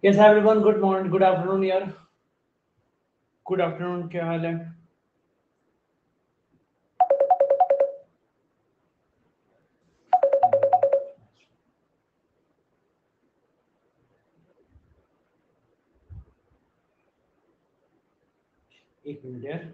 Yes, hi everyone. Good morning, good afternoon, यार. Good afternoon. क्या हाल है? एक मिनट यार.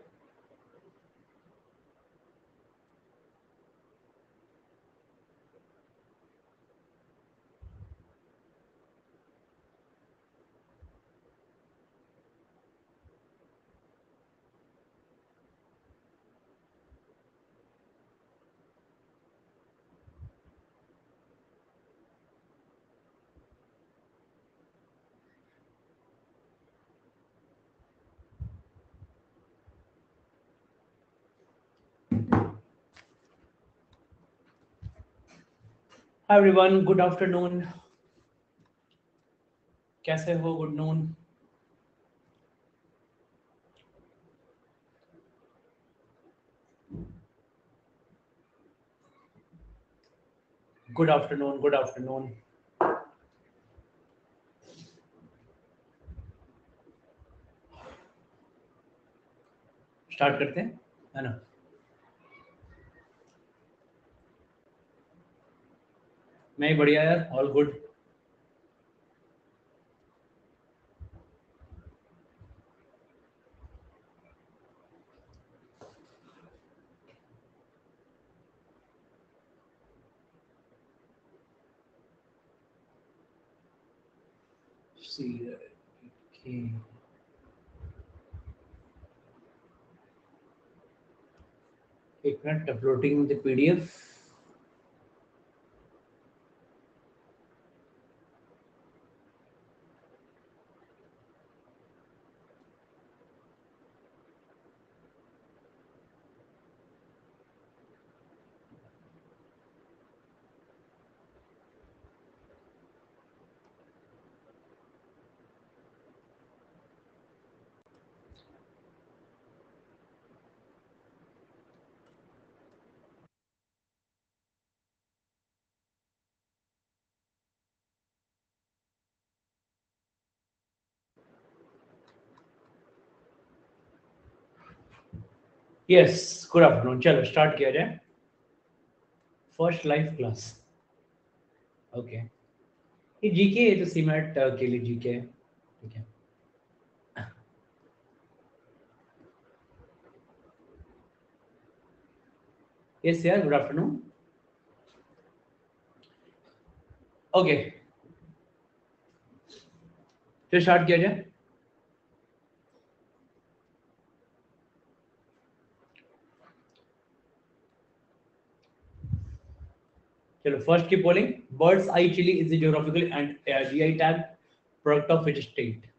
Hi everyone. Good afternoon. कैसे हो? Good noon. Good afternoon. Good afternoon. Start करते हैं, है ना? मैं बढ़िया यार. All good. See. Okay. एक minute. Uploading the PDF. Yes. Good afternoon. चलो स्टार्ट किया जाए. First live class. ओके. ये जीके है तो सीमेट के लिए जीके है. ठीक है. Yes यार. Good afternoon. ओके. फिर स्टार्ट किया जाए. चलो फर्स्ट की polling. Birds eye chilli is the geographical and GI tag product of which state?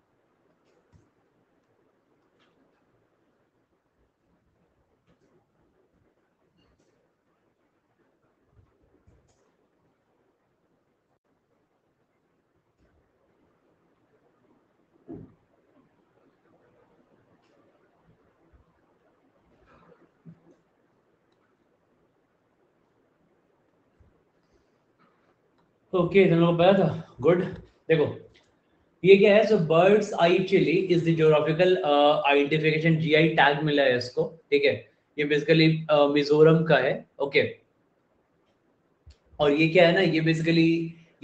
Okay, तुम लोगों को पता था. गुड. देखो ये क्या है. So bird's eye chilli is the geographical identification. GI tag मिला है इसको. ठीक है. ये बेसिकली मिजोरम का है. ओके. और ये क्या है ना, ये बेसिकली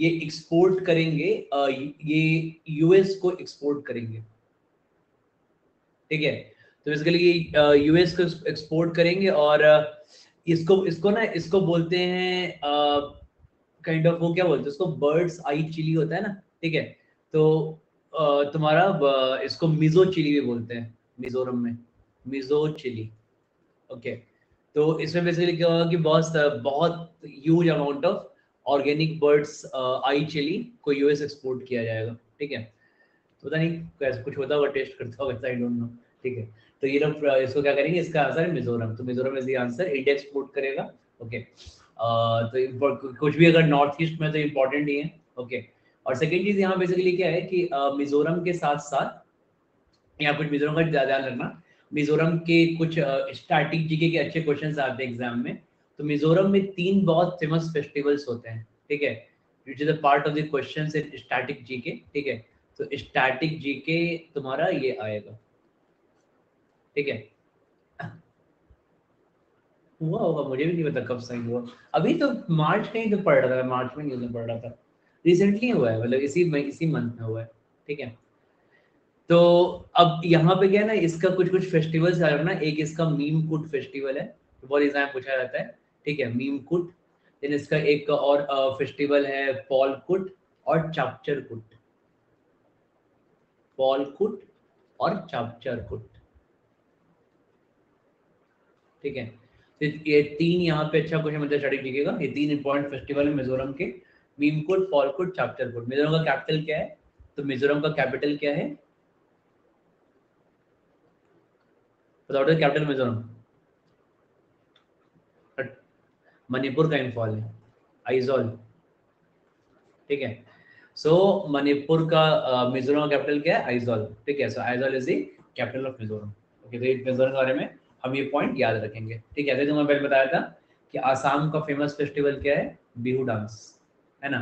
ये एक्सपोर्ट करेंगे. ये यूएस को एक्सपोर्ट करेंगे. ठीक है. तो बेसिकली ये यूएस को एक्सपोर्ट करेंगे. और इसको इसको ना इसको बोलते हैं काइंड ऑफ, वो क्या बोलते हैं उसको, बर्ड्स आई चिली होता है ना. ठीक है. तो तुम्हारा इसको मिजो चिली भी बोलते हैं मिजोरम में. मिजो चिली. ओके. तो इसमें बेसिकली क्या होगा कि बहुत बहुत huge amount of organic birds eye chilli को यूएस एक्सपोर्ट किया जाएगा. ठीक है. तो पता नहीं कैसे कुछ होता होगा, टेस्ट करता होगा, आई डोंट नो. ठीक है. तो ये लोग इसको क्या करेंगे, इसका आंसर है मिजोरम. तो Mizoram is the answer. India export करेगा. ओके. तो कुछ भी अगर नॉर्थ ईस्ट में तो इम्पोर्टेंट ही है. ओके. और सेकेंड चीज यहाँ बेसिकली क्या है कि मिजोरम के साथ साथ यहाँ कुछ मिजोरम का ध्यान रखना. मिजोरम के कुछ स्टैटिक जीके के अच्छे क्वेश्चंस आते हैं एग्जाम में. तो मिजोरम में 3 बहुत फेमस फेस्टिवल्स होते हैं. ठीक है. Which is a part of the questions in static GK. ठीक है. तो स्टैटिक जीके तुम्हारा ये आएगा, ठीक है। हुआ होगा, मुझे भी नहीं पता कब साइन हुआ, अभी तो मार्च में ही तो पढ़ रहा था, मार्च में न्यूज़ में पढ़ रहा था, रिसेंटली हुआ है, मतलब इसी मंथ में हुआ है, ठीक है। तो अब यहाँ पे क्या है ना, इसका कुछ कुछ फेस्टिवल्स आ रहे हैं ना, एक इसका मीम कुट फेस्टिवल है, तो बहुत एग्जाम पूछा जाता है, ठीक है, मीम कुट। देन इसका एक और फेस्टिवल है पॉल कुट और चापचर कुट, पॉल कुट और चापचर कुट, ठीक है। तो ये तीन यहाँ पे अच्छा क्वेश्चन मतलब स्टडी कीजिएगा, ये तीन इंपॉर्टेंट फेस्टिवल है मिजोरम के, मीमकुट, पॉलकुट, चापचरकुट। मिजोरम का कैपिटल क्या है? तो मिजोरम का कैपिटल क्या है? बताओ, कैपिटल मिजोरम। मणिपुर का इम्फॉल है, आइजॉल, ठीक है। सो मणिपुर का मिजोरम का कैपिटल क्या है? आइजॉल, ठीक है। So Aizawl is the capital of Mizoram. Okay, तो मिजोरम के बारे में हम ये पॉइंट याद रखेंगे, ठीक है। जैसे तो मैं पहले बताया था कि आसाम का फेमस फेस्टिवल क्या है? बिहू डांस, है ना।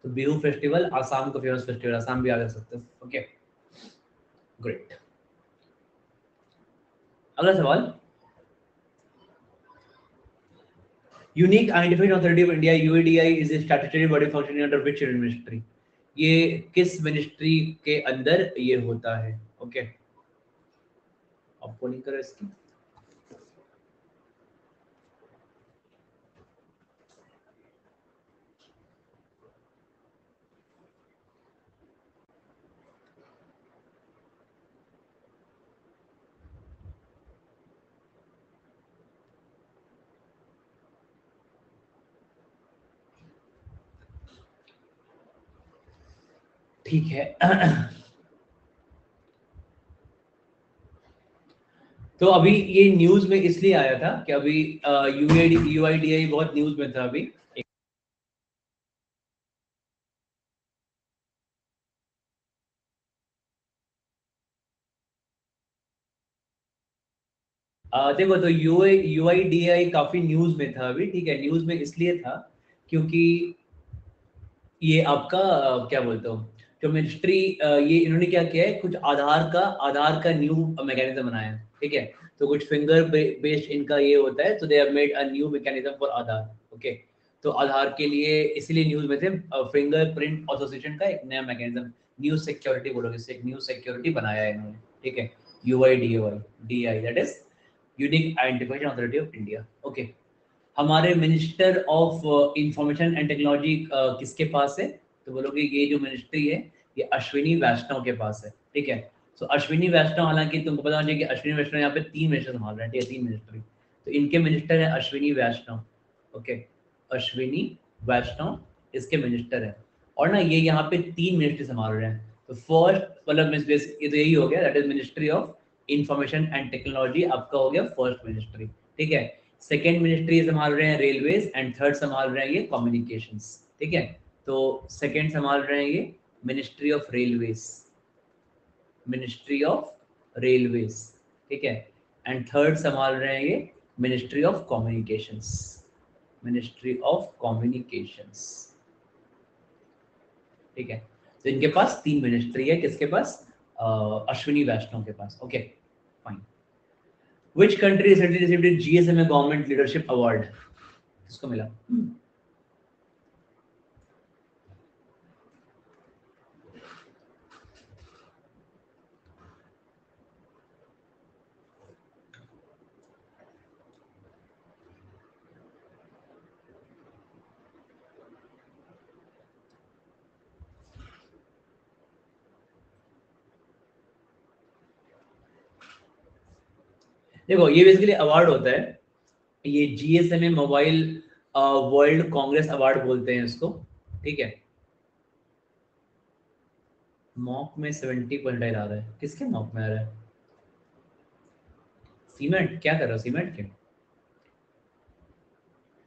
तो बिहू फेस्टिवल आसाम का फेमस फेस्टिवल, आसाम भी याद रख सकते हो। Okay, great. अगला सवाल, unique identified authority of India UIDAI is the statutory body functioning under which ministry? ये किस मिनिस्ट्री के अंदर ये होता है? ओके, आपको नहीं करा इसकी। ठीक है। तो अभी ये न्यूज में इसलिए आया था कि अभी यूआईडीआई बहुत न्यूज में था अभी। देखो, तो यूआईडीआई काफी न्यूज में था अभी, ठीक है। न्यूज में इसलिए था क्योंकि ये आपका क्या बोलते हो, जो मिनिस्ट्री, ये इन्होंने क्या किया है, कुछ आधार का न्यू मैकेनिज्म बनाया है, ठीक है। तो कुछ फिंगर बेस्ड इनका ये होता है, तो they have made a new mechanism for Aadhaar. Okay, तो आधार के लिए इसलिए न्यूज में थे, फिंगरप्रिंट एसोसिएशन का एक नया मैकेनिज्म, न्यू सिक्योरिटी बोलोगे, इससे एक न्यू सिक्योरिटी बनाया है इन्होंने, ठीक है। UIDAI, DI, that is unique identification authority of India. Okay, हमारे minister of information and technology किसके पास है? तो बोलोगे ये जो मिनिस्ट्री है ये अश्विनी वैष्णव के पास है, ठीक है। तो अश्विनी वैष्णव, हालांकि तुमको पता होना चाहिए कि अश्विनी वैष्णव यहाँ पे तीन मिनिस्टर संभाल रहे हैं, ठीक है, तीन मिनिस्ट्री। तो इनके मिनिस्टर है अश्विनी वैष्णव, ओके, अश्विनी वैष्णव इसके मिनिस्टर है। और ना ये यहाँ पे तीन मिनिस्ट्री संभाल रहे हैं। तो फर्स्ट, मतलब ये तो यही हो गया, that is ministry of information and technology, आपका हो गया फर्स्ट मिनिस्ट्री, ठीक है। सेकेंड मिनिस्ट्री संभाल रहे हैं रेलवेज, एंड थर्ड संभाल रहे हैं ये कम्युनिकेशंस, ठीक है। तो सेकेंड संभाल रहे हैं ये ministry of railways, ministry of railways, ठीक है। एंड थर्ड संभाल रहे हैं ये ministry of communications, ministry of communications, ठीक है। तो इनके पास तीन मिनिस्ट्री है, किसके पास? अश्विनी वैष्णव के पास। Okay, fine. Which country recently received a GSMA Government Leadership Award? किसको मिला? देखो, ये बेसिकली अवार्ड होता है, ये GSMA mobile world Congress award बोलते हैं इसको, ठीक है। मॉक में 70% आ रहा है, किसके मॉक में आ रहा है? सीमेंट क्या कर रहा है? सीमेंट के,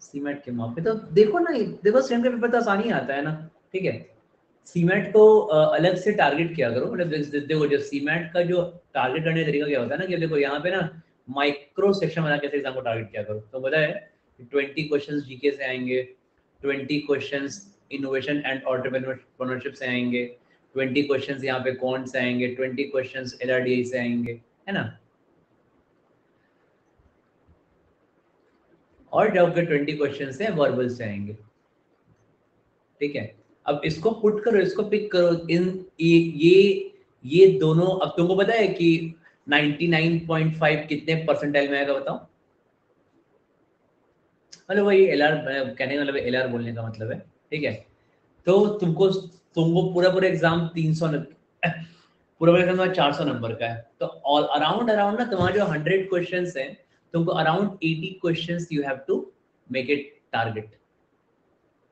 सीमेंट के मॉक पे तो देखो ना, देखो स्टैंड का पेपर तो आसानी आता है ना, ठीक है। सीमेंट को अलग से टारगेट किया करो, मतलब देखो, जो सीमेंट का जो टारगेट करने का तरीका क्या होता है ना, कि देखो यहाँ पे ना माइक्रो सेक्शन बना के एग्जाम को टारगेट किया करो। तो पता है 20 क्वेश्चन जीके से आएंगे, 20 क्वेश्चन इनोवेशन एंड एंटरप्रेन्योरशिप से आएंगे, 20 क्वेश्चंस यहाँ पे कौन से आएंगे, 20 क्वेश्चंस LRDI से आएंगे, है ना। और जो आपके 20 क्वेश्चंस हैं वर्बल से आएंगे, ठीक है। अब इसको पुट करो, इसको पिक करो, इन ये दोनों। अब तुमको पता है कि 99.5 कितने परसेंटाइल में आएगा बताओ। मतलब वही LR कहने का मतलब LR बोलने का मतलब है, ठीक है। तो तुमको तुमको पूरा पूरा एग्जाम 300 पूरा पूरा एग्जाम 400 नंबर का है। तो ऑल अराउंड अराउंड ना तुम्हारा जो 100 क्वेश्चंस हैं, तुमको around 80 questions you have to make it target,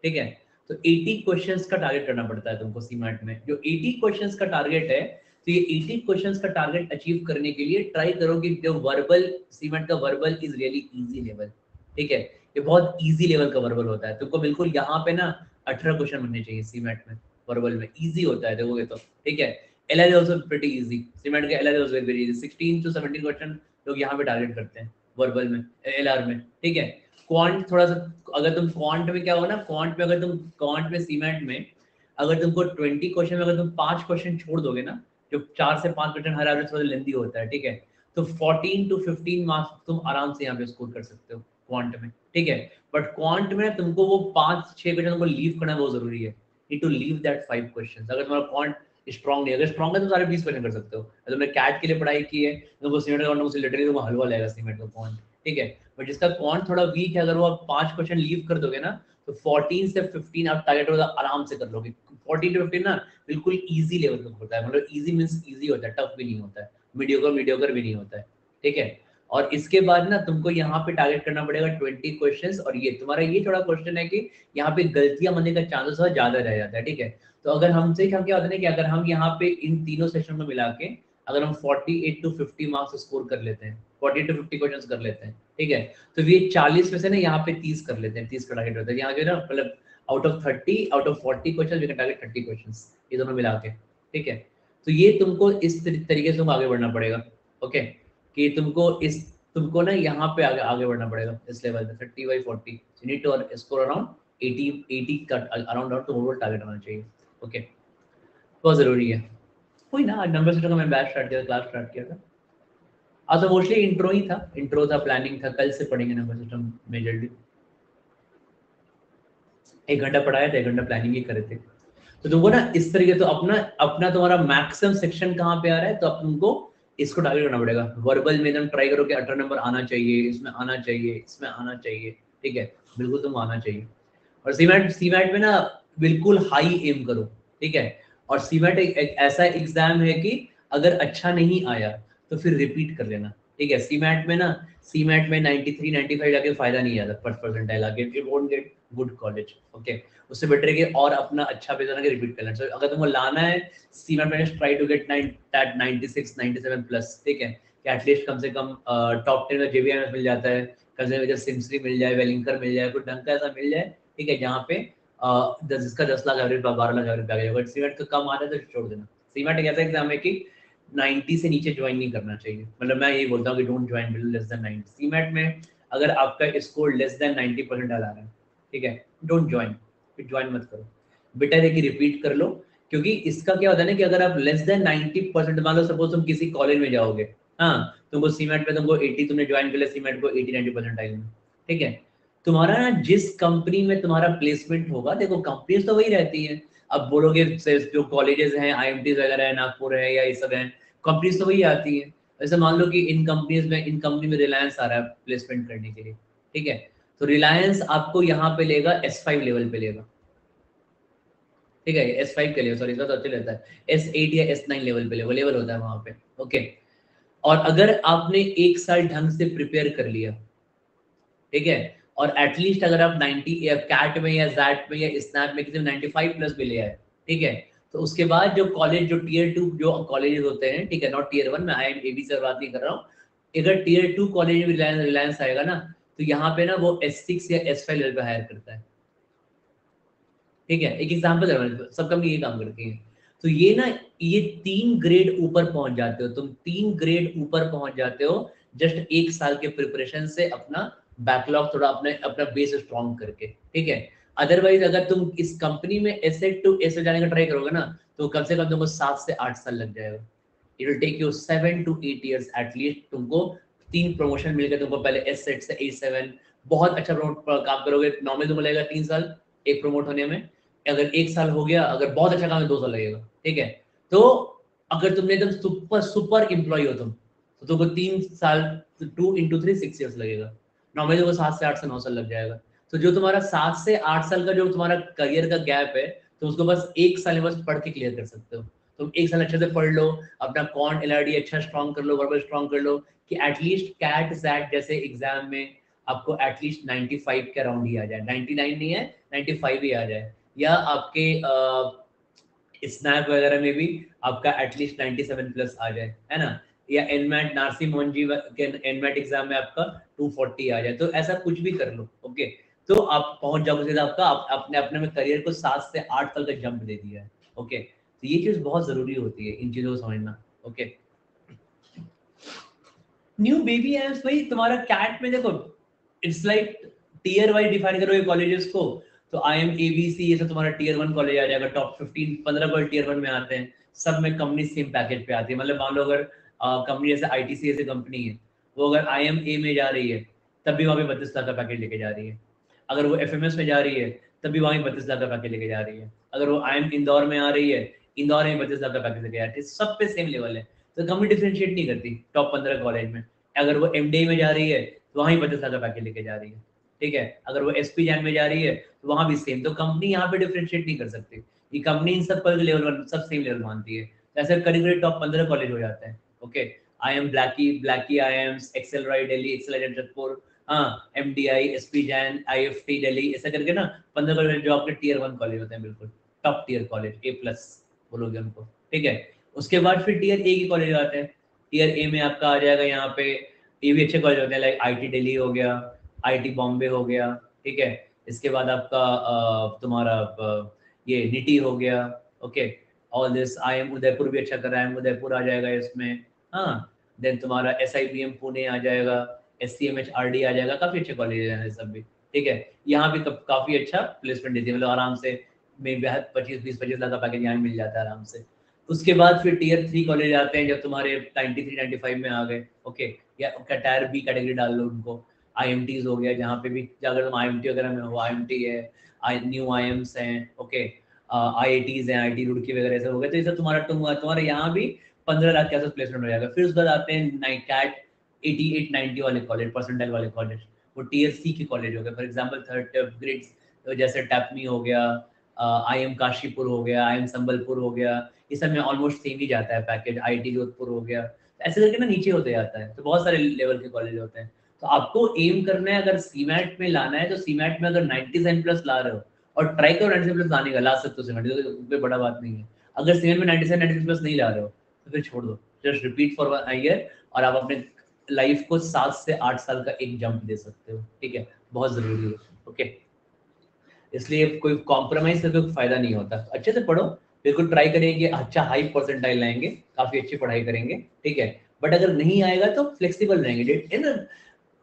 ठीक है। तो 80 क्वेश्चंस का टारगेट करना पड़ता है तुमको सीमैट में। जो 80 क्वेश्चंस का टारगेट है, तो ये 80 क्वेश्चंस का टारगेट अचीव करने के लिए ट्राई करो कि जो वर्बल सीमैट का verbal is really easy level, ठीक है। ये बहुत इजी लेवल का वर्बल होता है। तुमको बिल्कुल यहाँ पे ना 18 क्वेश्चन बनने चाहिए सीमैट में, वर्बल में इजी होता है देखोगे तो, ठीक है। LR also pretty easy, CMAT का LR also very easy. 16 to 17 question लोग यहाँ पे टारगेट करते हैं वर्बल में, LR में, ठीक है। क्वांट थोड़ा सा, अगर तुम क्वांट में क्या होगा ना, क्वांट में अगर तुम क्वांट में सीमेंट में अगर तुमको 20 क्वेश्चन में अगर तुम 5 क्वेश्चन छोड़ दोगे ना, जो 4 से 5 क्वेश्चन हर एवरेज थोड़ा लेंदी होता है, ठीक है। तो 14 to 15 मार्क्स तुम आराम से यहाँ पे स्कोर कर सकते हो क्वांट में, ठीक है। बट क्वांट में तुमको वो 5-6 क्वेश्चन तुमको लीव करना बहुत जरूरी है। Need to leave that 5 question. अगर तुम्हारा क्वांट स्ट्रॉन्ग नहीं, अगर स्ट्रॉन्ग है तो सारे 20 क्वेश्चन कर सकते हो। अगर तुमने कैट के लिए पढ़ाई की है तो सीमेंट का लिटरली तुमको हलवा लगेगा सीमेंट का क्वांट, ठीक है। बट जिसका क्वांट थोड़ा वीक है, अगर वो आप 5 क्वेश्चन लीव कर दोगे ना, तो 14 से 15 आप टारगेट होगा आराम से कर लोगे। 14 to 15 ना बिल्कुल इजी लेवल का होता है, मतलब इजी मींस इजी होता है, टफ भी नहीं होता है, मीडियोकर भी नहीं होता है, ठीक है। और इसके बाद ना तुमको यहाँ पे टारगेट करना पड़ेगा 20 क्वेश्चंस। और ये तुम्हारा ये थोड़ा क्वेश्चन है कि यहाँ पे गलतियां बनने का चांसेस थोड़ा ज्यादा रह जाता है, ठीक है। तो अगर हमसे क्या क्या होता है ना कि अगर हम यहाँ पे इन तीनों सेशन में मिला के अगर हम 48 to 50 मार्क्स स्कोर कर लेते हैं, 40 to 50 क्वेश्चंस कर लेते हैं, ठीक है। तो ये 40 में से ना यहाँ पे 30 कर लेते हैं, 30 का टारगेट होता है यहाँ जो ना, मतलब out of 40 question we can target 30 questions, ये दोनों मिला के, ठीक है। तो ये तुमको इस तरीके से तुम आगे बढ़ना पड़ेगा, ओके। कि तुमको ना यहाँ पे आगे बढ़ना पड़ेगा इस लेवल पे 30/40। You need to score around 80 का अराउंड तुमको टारगेट आना चाहिए, ओके। बहुत जरूरी है। कोई ना, आज नंबर सिस्टम का मैं बैच स्टार्ट किया था, क्लास स्टार्ट किया था। आज तो मोस्टली इंट्रो था, प्लानिंग था। कल से पढ़ेंगे नंबर सिस्टम मेजरली। 1 घंटा पढ़ाया था, 1 घंटा प्लानिंग ही करे थे। तो तुमको ना इस तरीके तो अपना अपना तुम्हारा मैक्सिमम सेक्शन कहाँ पे आ रहा है, तो अब तुमको इसको टारगेट करना पड़ेगा। वर्बल में तुम ट्राई करो कि 18 नंबर आना चाहिए, इसमें आना चाहिए, इसमें आना चाहिए, ठीक है। बिल्कुल तुम आना चाहिए। और सीमैट में ना बिल्कुल हाई एम करो, ठीक है। और सीमैट एक ऐसा एग्जाम है कि अगर अच्छा नहीं आया तो फिर रिपीट कर लेना, ठीक है। सीमैट में 93 95 जाके फायदा नहीं आता, फर्स्ट परसेंटाइल आके it won't get good college, okay. उससे बेटर है कि और अपना अच्छा बेस बना के रिपीट कर लेना। So, अगर तुमको लाना है सीमैट में, ट्राई टू गेट 96 97 प्लस, ठीक है। कि एटलीस्ट कम से कम टॉप 10 में JBMS मिल जाता है, कम से कम सिम्सरी मिल जाए, वेलिंकर मिल जाए, कुछ ढंग का ऐसा मिल जाए, ठीक है। जहाँ पे जिसका 10 lakh average 12 lakh average bag है। सीमेंट का कम आ रहा है तो छोड़ देना। सीमेंट एक ऐसा एग्जाम है कि 90 से नीचे ज्वाइन नहीं करना चाहिए। मतलब मैं यही बोलता हूँ कि don't join below less than 90। Cement में अगर आपका स्कोर लेस देन 90% आ रहा है, ठीक है, डोंट ज्वाइन, फिर ज्वाइन मत करो। बेटर है कि रिपीट कर लो। क्योंकि इसका क्या होता है ना कि अगर आप लेस देन 90%, मान लो सपोज तुम किसी कॉलेज में जाओगे, हाँ, तुमको सीमेंट पे तुमको 80, तुमने ज्वाइन कर लिया सीमेंट को 80-90% आई, ठीक है। तुम्हारा ना जिस कंपनी में तुम्हारा प्लेसमेंट होगा, देखो कंपनीज तो वही रहती है। अब बोलोगे जो कॉलेजेस हैं, IMT वगैरह है, नागपुर है या ये सब है, कंपनीज तो वही आती है। जैसे मान लो कि इन कंपनी में रिलायंस आ रहा है प्लेसमेंट करने के लिए, ठीक है। तो रिलायंस आपको यहाँ पे लेगा S5 लेवल पे लेगा, ठीक है। S5 के लिए, सॉरी, इसका तो अच्छे लेता है। S8 या S9 लेवल पे लेवल होता है वहां पे, ओके। और अगर आपने 1 साल ढंग से प्रिपेयर कर लिया, ठीक है, और एटलीस्ट अगर आप 90 या कैट में या जैट में या स्नैप में किसी में 95 प्लस भी ले आए, ठीक है। तो उसके बाद जो कॉलेज, जो टीयर 2 जो कॉलेजेस होते हैं, ठीक है, नॉट टीयर 1, मैं IIM से बात नहीं कर रहा हूँ। अगर टीयर 2 कॉलेज में रिलायंस आएगा ना, तो यहाँ पे ना वो S6 या S5 लेवल पे हायर करता है, ठीक है। एक एग्जाम्पल है, सब कंपनी ये काम करती है। तो ये ना, ये 3 ग्रेड ऊपर पहुंच जाते हो तुम, 3 ग्रेड ऊपर पहुंच जाते हो जस्ट 1 साल के प्रिपरेशन से, अपना बैकलॉग थोड़ा अपने अपना बेस स्ट्रॉन्ग करके, ठीक है। अदरवाइज अगर तुम इस कंपनी में ऐसे टू ऐसे जाने का ट्राई करोगे ना, तो कम से कम तुमको 7 से 8 साल लग जाएगा। It will take you 7 to 8 years at least. तुमको 3 प्रमोशन मिल गए तुमको, पहले S7 से A7, बहुत अच्छा काम करोगे, नॉर्मल तुमको लगेगा 3 साल एक प्रमोट होने में। अगर 1 साल हो गया, अगर बहुत अच्छा काम है 2 साल लगेगा, ठीक है। तो अगर तुमने एकदम सुपर सुपर एम्प्लॉय हो तुम, तो तुमको 3 साल 2 into 3 6 years लगेगा। नॉर्मली तुमको 7 से 8 से 9 साल लग जाएगा। तो जो तुम्हारा 7 से 8 साल का जो तुम्हारा करियर का गैप है, तो उसको बस 1 साल में बस पढ़ के क्लियर कर सकते हो। तुम 1 साल अच्छे से पढ़ लो, अपना कॉन्ट एलआरडी अच्छा स्ट्रॉन्ग कर लो, वर्बल स्ट्रॉन्ग कर लो, कि एटलीस्ट कैट सैट जैसे एग्जाम में आपको एटलीस्ट 95 के अराउंड ही आ जाए, 99 नहीं है 95 ही आ जाए, या आपके स्नैप वगैरह में भी आपका एटलीस्ट 97 प्लस आ जाए, है ना, या एनमैट नारसी मोहन जी के एनमैट एग्जाम में आपका 240 आ जाए, तो ऐसा कुछ भी कर लो, ओके। तो आप पहुंच जाओगे सीधा, आपका आपने अपने में करियर को 7 से 8 साल का जंप दे दिया है, ओके। तो ये चीज बहुत जरूरी होती है, इन चीजों को समझना, ओके। न्यू बेबी एम्स भाई तुम्हारा कैट में देखो, it's like tier wise define करोगे कॉलेजेस को, तो IIM ABC ये सब तुम्हारा टीयर 1 कॉलेज आ जाएगा, टॉप 15 कॉलेज टीयर 1 में आते हैं, सब में कंपनी सेम पैकेज पे आती है। मतलब मान लो अगर कंपनी जैसे ITC ऐसी कंपनी है, वो अगर IIMA में जा रही है, तब भी वहाँ पे 32 लाख का पैकेज लेके जा रही है। अगर वो FMS में जा रही है, तब भी वहाँ 32 लाख का पैकेज लेके जा रही है। अगर वो IIM इंदौर में आ रही है, इंदौर में 32 लाख का पैकेज लेके जा रही है, सब पे सेम लेवल है। तो कंपनी डिफरेंशिएट नहीं करती टॉप 15 कॉलेज में। अगर वो MDA में जा रही है, तो वहाँ 32 लाख का पैकेज लेके जा रही है, ठीक है। अगर वो SP जैन में जा रही है, तो वहाँ भी सेम। तो कंपनी यहाँ पे डिफरेंशिएट नहीं कर सकती, ये कंपनी इन सब पर लेवल सब सेम लेवल मानती है। ऐसे करीब टॉप 15 कॉलेज हो जाते हैं, ओके। IIM ब्लैकी IIM, एक्सेलराइट दिल्ली, एक्सेलराइट जगतपुर, हाँ, MDI, SP Jain, IFT Delhi, ऐसा करके ना 15 कॉलेज जो आपके टीयर 1 कॉलेज होते हैं, बिल्कुल टॉप टीयर कॉलेज, A+ बोलोगे उनको, ठीक है। उसके बाद फिर टीयर A के कॉलेज आते हैं। टीयर A में आपका आ जाएगा यहाँ पे, ये भी अच्छे कॉलेज होते हैं, लाइक IT दिल्ली हो गया, IT बॉम्बे हो गया, ठीक है। इसके बाद आपका तुम्हारा ये निटी हो गया, okay. All this IIM Udaipur भी अच्छा कर रहा है, उदयपुर आ जाएगा इसमें, हाँ। देन तुम्हारा SIBM पुणे आ जाएगा, SCMH RD आ जाएगा, काफी अच्छे कॉलेज हैं सब भी, ठीक है। यहाँ भी काफी अच्छा प्लेसमेंट देती है, मतलब आराम से में 25 लाख का पैकेज यहाँ मिल जाता है आराम से। उसके बाद फिर टीयर 3 कॉलेज आते हैं, जब तुम्हारे 93 95 में आ गए, ओके, या टायर B कैटेगरी डाल लो उनको। IMTs हो गया, जहाँ पे भी अगर तुम IMT वगैरह में हो, IMT है, न्यू IIMs हैं, ओके, IITs हैं, IT रुड़की वगैरह ऐसे हो गए। तो ये सब तुम्हारे यहाँ भी 15 लाख के आसपास प्लेसमेंट हो जाएगा। फिर उसके बाद आते हैं कैट 88 90 वाले कॉलेज, परसेंटाइल वाले कॉलेज, वो टीयर C के कॉलेज हो गए। फॉर एग्जाम्पल 3rd ग्रेड जैसे टैपमी हो गया, IIM काशीपुर हो गया, IIM संबलपुर हो गया, ये सब में ऑलमोस्ट सेम ही जाता है पैकेज। IT जोधपुर हो गया, ऐसे करके ना नीचे होते जाता है। तो बहुत सारे लेवल के कॉलेज होते हैं। तो आपको एम करना है, अगर सीमैट में लाना है, तो सीमैट में अगर 97 प्लस ला रहे हो, और ट्राई करो 97 प्लस लाने का, ला सकते हो सीमैट, तो कोई बड़ा बात नहीं है। अगर सीमैट में 97 96 प्लस नहीं ला रहे हो, तो फिर छोड़ दो, जस्ट रिपीट फॉर 1 ईयर, और आप अपने लाइफ को 7 से 8 साल का एक जंप दे सकते हो, ठीक है। बहुत जरूरी है, ओके। इसलिए कोई कॉम्प्रोमाइज करके कोई फायदा नहीं होता। अच्छे से पढ़ो, बिल्कुल ट्राई करेंगे, अच्छा हाई परसेंटाइल लाएंगे, काफी अच्छी पढ़ाई करेंगे, ठीक है। बट अगर नहीं आएगा तो फ्लेक्सिबल रहेंगे,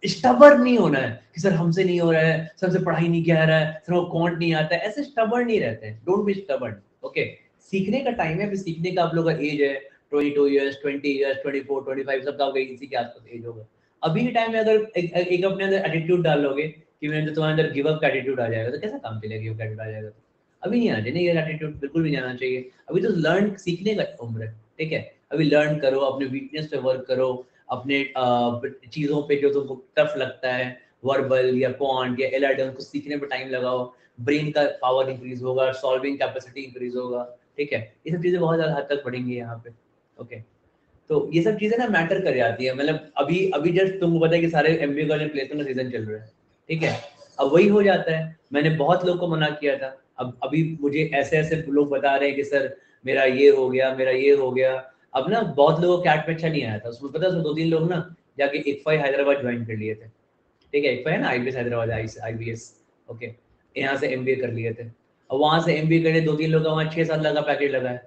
स्टबर्न नहीं होना है कि सर हमसे नहीं हो रहा है, सर से पढ़ाई नहीं किया रहा है, सर वो कॉन्ट नहीं आता है, ऐसे स्टबर्न नहीं रहते हैं। Don't be stubborn, okay. सीखने का टाइम है, अभी सीखने का आप लोग का एज है 22 ईयर्स, 20 ईयर्स, 24 25, सबका होगा इसी के आसपास एज होगा। अभी के टाइम में अगर एक अपने अंदर एटीट्यूड डाल लोगे कि मेरे अंदर, तुम्हारे अंदर गिव अप का एटीट्यूड आ जाएगा, तो कैसा काम चलेगा? गिव अप का एटीट्यूड आ जाएगा तो अभी नहीं आना चाहिए, ये एटीट्यूड बिल्कुल भी नहीं आना चाहिए। अभी तो लर्न सीखने का उम्र है, ठीक है। अभी लर्न करो, अपने वीकनेस पे वर्क करो, अपने चीजों पे जो तुमको टफ लगता है, वर्बल या क्वांट या एलआरडी, उनको सीखने पे टाइम लगाओ, ब्रेन का पावर इंक्रीज होगा, सॉल्विंग कैपेसिटी इंक्रीज होगा, ठीक है। ये सब चीजें बहुत ज्यादा हद तक बढ़ेंगी यहाँ पे, ओके। तो ये सब चीजें ना मैटर कर जाती है। मतलब अभी अभी जस्ट तुमको पता है कि सारे MBA कॉलेज प्लेसमेंट का सीजन चल रहा है, ठीक है। अब वही हो जाता है, मैंने बहुत लोग को मना किया था, अब अभी मुझे ऐसे ऐसे लोग बता रहे हैं कि सर मेरा ये हो गया, मेरा ये हो गया। अब ना बहुत लोगों को कैट में अच्छा नहीं आया था, उसमें पता है, उसमें 2-3 लोग ना जाके ICFAI हैदराबाद ज्वाइन कर लिए थे, ठीक है। ICFAI है ना, IBS हैदराबाद, IBS, ओके। यहाँ से MBA कर लिए थे, और वहां से MBA करे 2-3 लोग का वहाँ 6 साल लगा पैकेज लगा है,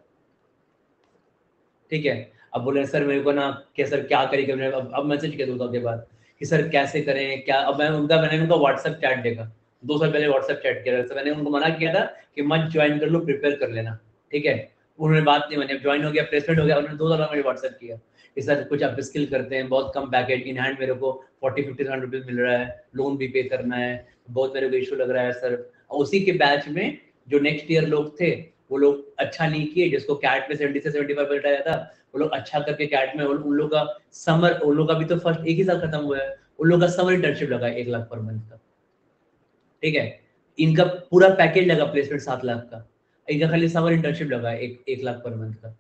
ठीक है। अब बोले सर मेरे को ना क्या सर क्या करें, अब मैसेज किया दूंगा उसके बाद कि सर कैसे करें क्या। अब मैंने उनका व्हाट्सएप चैट देखा, 2 साल पहले व्हाट्सएप चैट किया था, तो मैंने उनको मना किया था कि मत ज्वाइन कर लो, प्रिपेयर कर लेना, ठीक है। उन्होंने बात नहीं मानी, ज्वाइन हो गया, प्लेसमेंट हो गया, उन्होंने 2 साल में मुझे व्हाट्सएप किया, इस तरह कुछ आप स्किल करते हैं, बहुत कम पैकेज इन हैंड मेरे को 40-50,000 रुपीज मिल रहा है, लोन भी पे करना है, बहुत मेरे को इशू लग रहा है सर। और उसी के बैच में जो नेक्स्ट ईयर लोग थे, वो लोग अच्छा नहीं किए, जिसको कैट में 70 से 75% आया था, वो लोग अच्छा करके कैट में, उन लोगों का समर, उन लोगों का भी तो फर्स्ट एक ही साल खत्म हुआ है, उन लोगों का समर इंटर्नशिप लगा 1 लाख पर मंथ का, ठीक है। इनका पूरा पैकेज लगा प्लेसमेंट 7 लाख का, इनका खाली समर इंटर्नशिप लगा 1 लाख पर मंथ का,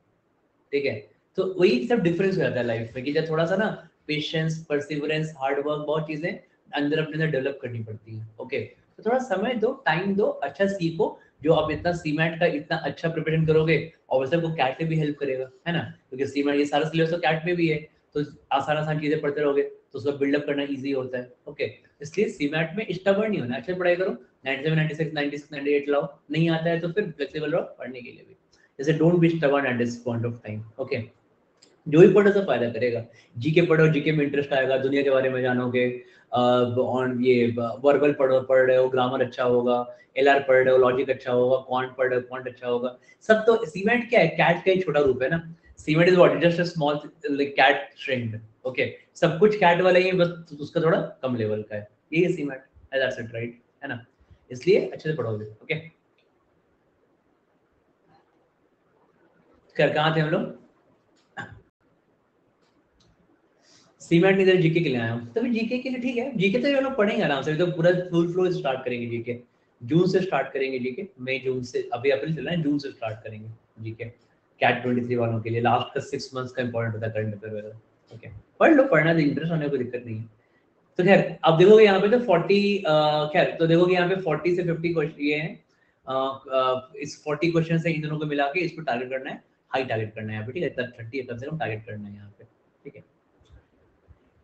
ठीक है। तो वही सब डिफरेंस हो जाता है लाइफ में कि जब थोड़ा सा ना पेशेंस, परसिवरेंस, हार्ड वर्क, बहुत चीजें अंदर अपने अंदर डेवलप करनी पड़ती है। ओके, तो थोड़ा समय दो, टाइम दो, अच्छा सीखो। जो आप इतना सीमेट का इतना अच्छा प्रिपरेशन करोगे, ऑब्वियसली को कैट में भी हेल्प करेगा, है ना, क्योंकि सीमेट ये सारा सिलेबस तो कैट में भी है, तो आसान आसान चीजें पढ़ते रहोगे तो उसका बिल्डअप करना ईजी होता है। ओके, इसलिए सीमेट में स्टबर्न नहीं होना, अच्छे पढ़ाई करो, 97, 96, 96, 98 लाओ, नहीं आता है तो फिर फ्लेक्सिबल रहो पढ़ने के लिए भी, जैसे don't be stubborn at this point of time. Okay, जो भी पढ़ो सब फायदा करेगा, जीके पढ़ो, जीके में इंटरेस्ट आएगा, दुनिया के बारे में जानोगे, ऑन ये वर्बल पढ़ रहे हो, ग्रामर अच्छा होगा, एलआर पढ़ रहे हो, लॉजिक अच्छा होगा, क्वांट पढ़ रहे हो, क्वांट अच्छा होगा, सब। तो सीमेंट क्या है, कैट का एक छोटा रूप है ना, CMAT is what, just a small like CAT shrinked. Okay, सब कुछ कैट वाला ही है, बस उसका थोड़ा कम लेवल का है, ये है सीमेंट, दैट्स इट, राइट, है ना, इसलिए अच्छे से पढ़ोगे। ओके, कर कहाँ थे हम लोग, सीमेंट इधर जीके के लिए आया हूँ, तभी जीके के लिए ठीक है, जीके तो ये लोग पढ़ेंगे आराम से, तो पूरा फुल फ्लो स्टार्ट करेंगे जीके, जून से स्टार्ट करेंगे जीके, मई जून से, अभी अप्रैल चल रहा है, जून से स्टार्ट करेंगे जीके, कैट 23 वालों के लिए लास्ट का 6 मंथ्स का इंपॉर्टेंट होता है करंट अफेयर वगैरह। ओके, पढ़ लो, पढ़ना तो इंटरेस्ट होने को दिक्कत नहीं है। तो खैर अब देखोगे यहाँ पे तो 40, खैर तो देखोगे यहाँ पे 40 से 50 क्वेश्चन ये हैं, इस 40 क्वेश्चन से इन दोनों को मिला के इसको टारगेट करना है, हाई टारगेट करना है यहाँ पे, ठीक है, 30 कम से कम टारगेट करना है यहाँ पे, ठीक है।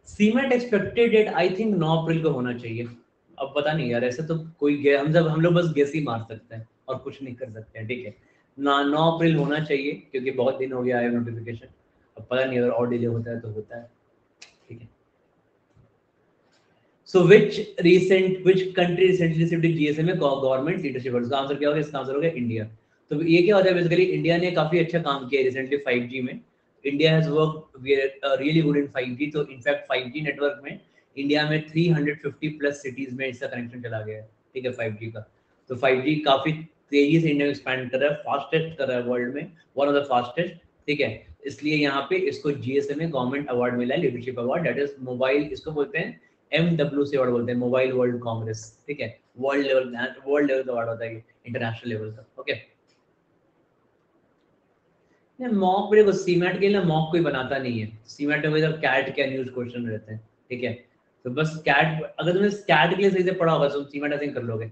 CMAT expected date I think 9 April को होना चाहिए, अब पता नहीं यार, ऐसे तो कोई हम लोग बस गेस ही मार सकते हैं और कुछ नहीं कर सकते हैं, ठीक है ना, 9 अप्रैल होना चाहिए, क्योंकि बहुत दिन हो गया है नोटिफिकेशन, अब पता नहीं अगर और डिले होता है तो होता है, ठीक है। सो which country recently received GSM में गवर्नमेंट लीडरशिप अवार्ड, इसका आंसर क्या होगा, इसका आंसर होगा इंडिया। तो ये क्या होता है, बेसिकली इंडिया ने काफी अच्छा काम किया है रिसेंटली 5G में, India has work really good in 5G, तो इनफैक्ट 5G नेटवर्क में इंडिया में 350 प्लस सिटीज में इसका कनेक्शन चला गया है, ठीक है, 5G का। तो 5G काफी तेजी से इंडिया एक्सपैंड कर रहा है, फास्टेस्ट कर रहा है वर्ल्ड में, वन ऑफ द फास्टेस्ट, ठीक है। इसलिए यहाँ पे इसको जीएसएम में गवर्नमेंट अवार्ड मिला है, leadership award, that is mobile, इसको बोलते हैं MWC अवार्ड बोलते हैं, मोबाइल वर्ल्ड कांग्रेस, ठीक है, वर्ल्ड लेवल का अवार्ड होता है, इंटरनेशनल लेवल का। ओके, मॉक देखो, सीमेट के लिए मॉक कोई बनाता नहीं है, सीमेट में जब कैट क्या न्यूज क्वेश्चन रहते हैं, ठीक है, तो बस कैट, अगर तुमने कैट के लिए सही से पढ़ा होगा तो सीमेट ऐसे ही कर लोगे,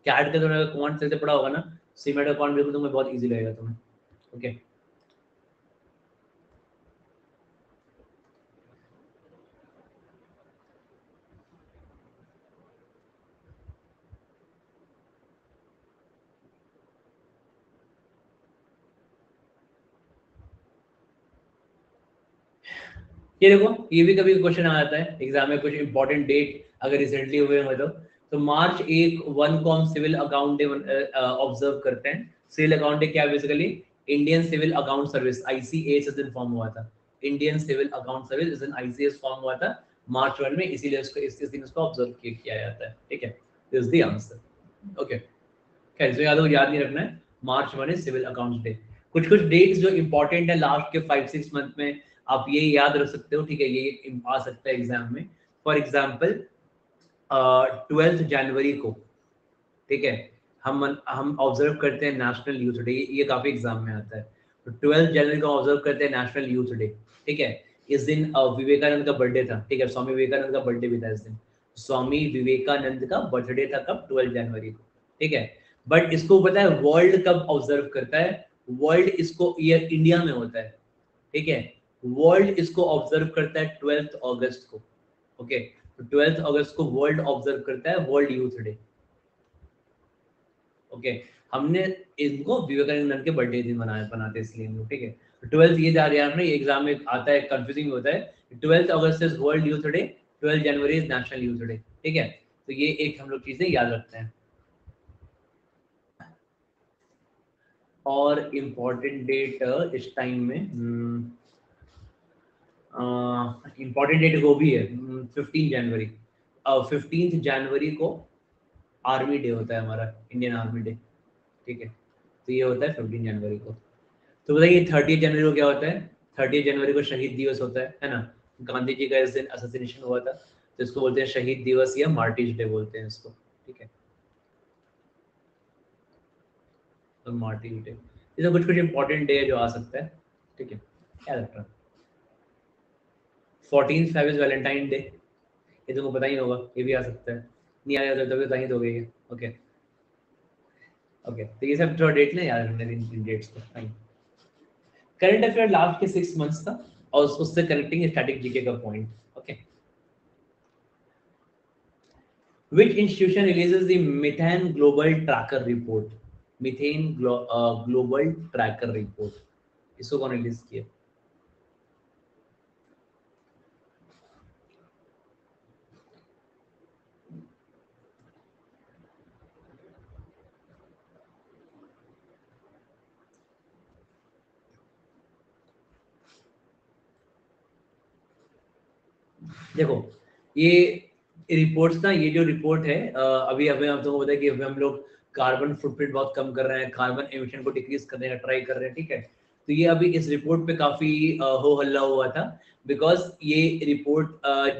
कैट का तुमने क्वांट सही से पढ़ा होगा ना, सीमेट का क्वांट बिल्कुल तुम्हें बहुत इजी लगेगा तुम्हें। ओके, ये देखो, ये भी कभी क्वेश्चन आ जाता है एग्जाम में, कुछ इंपॉर्टेंट डेट अगर रिसेंटली हुए हो तो मार्च 1 वन कॉम सिविल अकाउंट डे ऑब्जर्व करते हैं। सिविल अकाउंट डे क्या, basically Indian civil account service, ICAS इस दिन फॉर्म हुआ था, इंडियन सिविल अकाउंट सर्विस इस दिन ICAS फॉर्म हुआ था मार्च 1 में, इसीलिए इसको इस दिन इसको ऑब्जर्व किया जाता है, ठीक है, दिस द आंसर। ओके, खैर इसमें याद नहीं रखना है, मार्च 1 इज सिविल अकाउंट्स डे। कुछ कुछ डेट्स जो इंपॉर्टेंट है लास्ट के 5-6 मंथ में, आप ये याद रख सकते हो, ठीक है, ये आ सकता है एग्जाम में। फॉर एग्जाम्पल 12 जनवरी को, ठीक है, हम ऑब्जर्व करते हैं नेशनल यूथ डे, ये काफी एग्जाम में आता है, तो 12 जनवरी को ऑब्जर्व करते हैं नेशनल यूथ डे, ठीक है। इस दिन विवेकानंद का बर्थडे था, ठीक है, स्वामी विवेकानंद का बर्थडे भी था इस दिन, स्वामी विवेकानंद का बर्थडे था कब, 12 जनवरी को, ठीक है। बट इसको पता है वर्ल्ड कब ऑब्जर्व करता है, वर्ल्ड इसको ये इंडिया में होता है, ठीक है, वर्ल्ड इसको ऑब्जर्व करता है 12 अगस्त को। ओके, तो 12 अगस्त को वर्ल्ड ऑब्जर्व करता है वर्ल्ड यूथ डे। ओके, हमने इनको विवेकानंद के बर्थडे दिन बनाते इसलिए हम लोग, ठीक है। तो 12 ये याद ना, ये एग्जाम में आता है, कंफ्यूजिंग होता है, 12 August is world youth day, 12 January is national youth day, ठीक है। तो ये एक हम लोग चीजें याद रखते हैं। और इम्पोर्टेंट डेट इस टाइम में इम्पोर्टेंट डेट वो भी है 15 जनवरी। 15 जनवरी को आर्मी डे होता है हमारा, इंडियन आर्मी डे। ठीक है, तो ये होता है 15 जनवरी को। तो बताइए 30 जनवरी को क्या होता है? 30 जनवरी को शहीद दिवस होता है ना। गांधी जी का इस दिन असैसिनेशन हुआ था, तो इसको बोलते हैं शहीद दिवस या मार्टिज डे बोलते हैं इसको। ठीक है, तो मार्टिज डे, ये तो कुछ कुछ इंपॉर्टेंट डे है जो आ सकता है। ठीक है, क्या लगता है? 14 फेब इज वैलेंटाइन डे, ये तुमको पता ही होगा, ये भी आ सकता है। नहीं आया तो तभी बता ही दोगे ये। ओके ओके, तो ये सब थोड़ा डेट ना याद रखना, इन डेट्स को। फाइन। करंट अफेयर लास्ट के 6 मंथ्स का, और उससे कनेक्टिंग स्टैटिक जीके का point. Okay, which institution releases the methane global tracker report? methane global tracker report, इसको कौन रिलीज किया? देखो, ये रिपोर्ट्स ना, ये जो रिपोर्ट है अभी अभी हम तुमको बताया कि अभी हम लोग कार्बन फुटप्रिंट बहुत कम कर रहे हैं, कार्बन एमिशन को डिक्रीज करने का ट्राई कर रहे हैं। ठीक है, तो ये अभी इस रिपोर्ट पे काफी हो हल्ला हुआ था, बिकॉज ये रिपोर्ट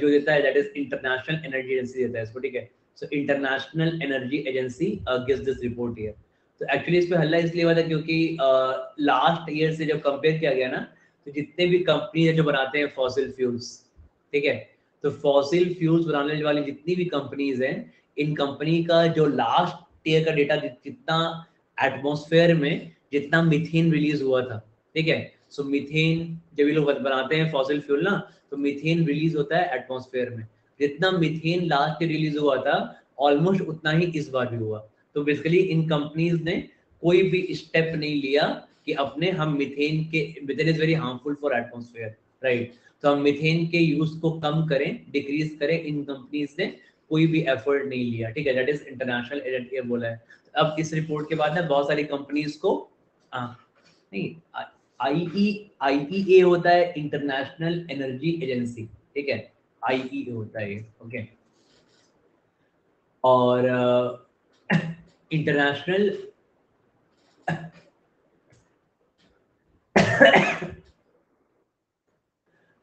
जो देता है that is international energy agency देता है इसको। ठीक है, so international energy agency gives this report here. तो एक्चुअली इस पे हल्ला इसलिए हुआ था क्योंकि लास्ट ईयर से जब कंपेयर किया गया ना, तो जितने भी कंपनी है जो बनाते हैं फॉसिल फ्यूल्स, ठीक है, तो फॉसिल फ्यूल्स बनाने वाली जितनी भी कंपनीज हैं, इन कंपनी का जो लास्ट ईयर का डेटा जितना एटमॉस्फेयर में जितना मीथेन रिलीज हुआ था। ठीक है, सो मीथेन जब ये लोग बनाते हैं फॉसिल फ्यूल ना, तो मीथेन रिलीज होता है एटमॉस्फेयर में। जितना मीथेन लास्ट ईयर रिलीज हुआ था, ऑलमोस्ट उतना ही इस बार भी हुआ। तो बेसिकली इन कंपनीज ने कोई भी स्टेप नहीं लिया कि अपने हम मीथेन के, methane is very harmful for atmosphere, right, तो हम मीथेन के यूज को कम करें, डिक्रीज करें, इन कंपनीज ने कोई भी एफर्ट नहीं लिया। ठीक है, दैट इज इंटरनेशनल एजेंसी बोला है। अब इस रिपोर्ट के बाद ना बहुत सारी कंपनीज को नहीं, आईईए होता है इंटरनेशनल एनर्जी एजेंसी। ठीक है, आईईए होता है ये। ओके, और इंटरनेशनल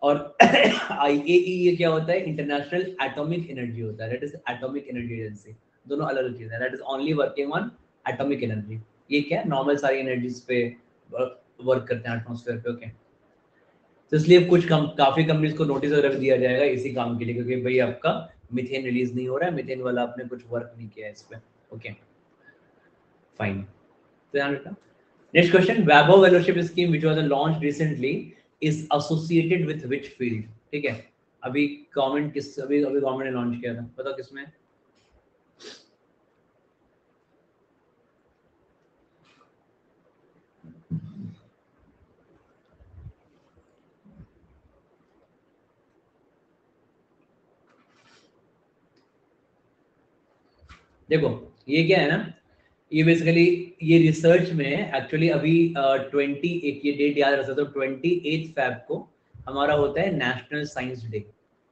और आईएई ये क्या होता है? इंटरनेशनल एटॉमिक एनर्जी होता है, that is atomic energy agency. दोनों अलग अलग चीजें हैं, that is only working on atomic energy. ये क्या नॉर्मल सारी एनर्जीज पे वर्क करते हैं एटमॉस्फेयर पे। ओके, तो इसलिए कुछ काफी कंपनीज को नोटिस रख दिया जाएगा इसी काम के लिए, क्योंकि भाई आपका मीथेन रिलीज नहीं हो रहा है, मीथेन वाला आपने कुछ वर्क नहीं किया है इस पे। ओके फाइन, तो ध्यान रखना। Next question, Vaibhav fellowship scheme which was launched recently is associated with which field? ठीक है, अभी गवर्नमेंट किस, अभी अभी गवर्नमेंट ने लॉन्च किया था, बताओ किसमें? देखो, ये क्या है ना, ये बेसिकली ये रिसर्च में है एक्चुअली। अभी 21, ये डेट याद रख सकते हो, 28 फेब को हमारा होता है नेशनल साइंस डे।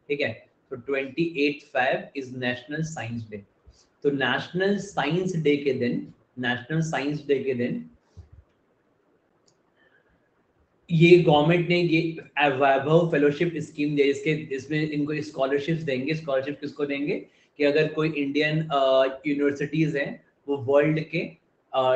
ठीक है, तो 28 Feb is national science day. तो नेशनल साइंस डे के दिन, नेशनल साइंस डे के दिन ये गवर्नमेंट ने ये वैभव फेलोशिप स्कीम दी, इसके इसमें इनको स्कॉलरशिप्स देंगे। स्कॉलरशिप किसको देंगे? कि अगर कोई इंडियन यूनिवर्सिटीज हैं, वो वर्ल्ड के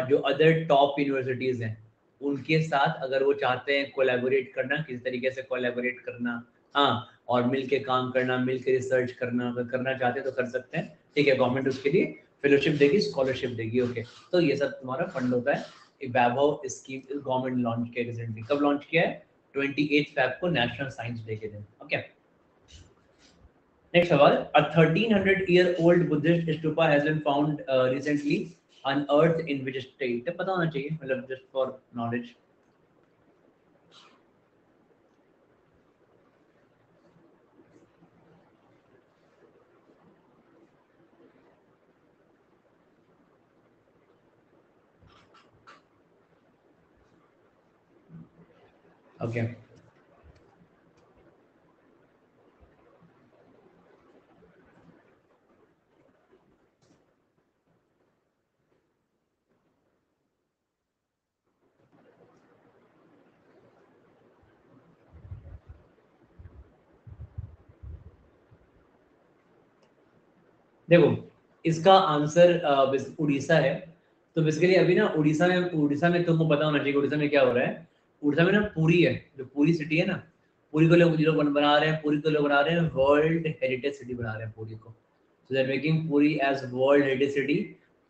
जो अदर टॉप यूनिवर्सिटीज हैं उनके साथ अगर वो चाहते हैं कोलैबोरेट करना, किसी तरीके से कोलैबोरेट करना, हाँ, और मिल के काम करना, मिल के रिसर्च करना, अगर करना चाहते हैं तो कर सकते हैं। ठीक है, गवर्नमेंट उसके लिए फेलोशिप देगी, स्कॉलरशिप देगी। ओके, तो ये सब तुम्हारा फंड होता है। वैभव स्कीम गवर्नमेंट लॉन्च किया रिसेंटली। कब लॉन्च किया है? 28 फेब को, नेशनल साइंस डे के दिन। ओके, नेक्स्ट सवाल, a 1300-year-old Buddhist stupa has been found recently unearth in which state? पता होना चाहिए, मतलब जस्ट फॉर नॉलेज। ओके देखो इसका आंसर उड़ीसा है। तो बेसिकली अभी ना उड़ीसा में तुमको पता होना चाहिए उड़ीसा में क्या हो रहा है। उड़ीसा में ना पुरी है, जो पुरी सिटी है ना, पुरी को लोग बना रहे हैं, पुरी को लोग बना रहे हैं वर्ल्ड हेरिटेज सिटी बना रहे हैं पुरी को। So they are making Puri as world heritage city.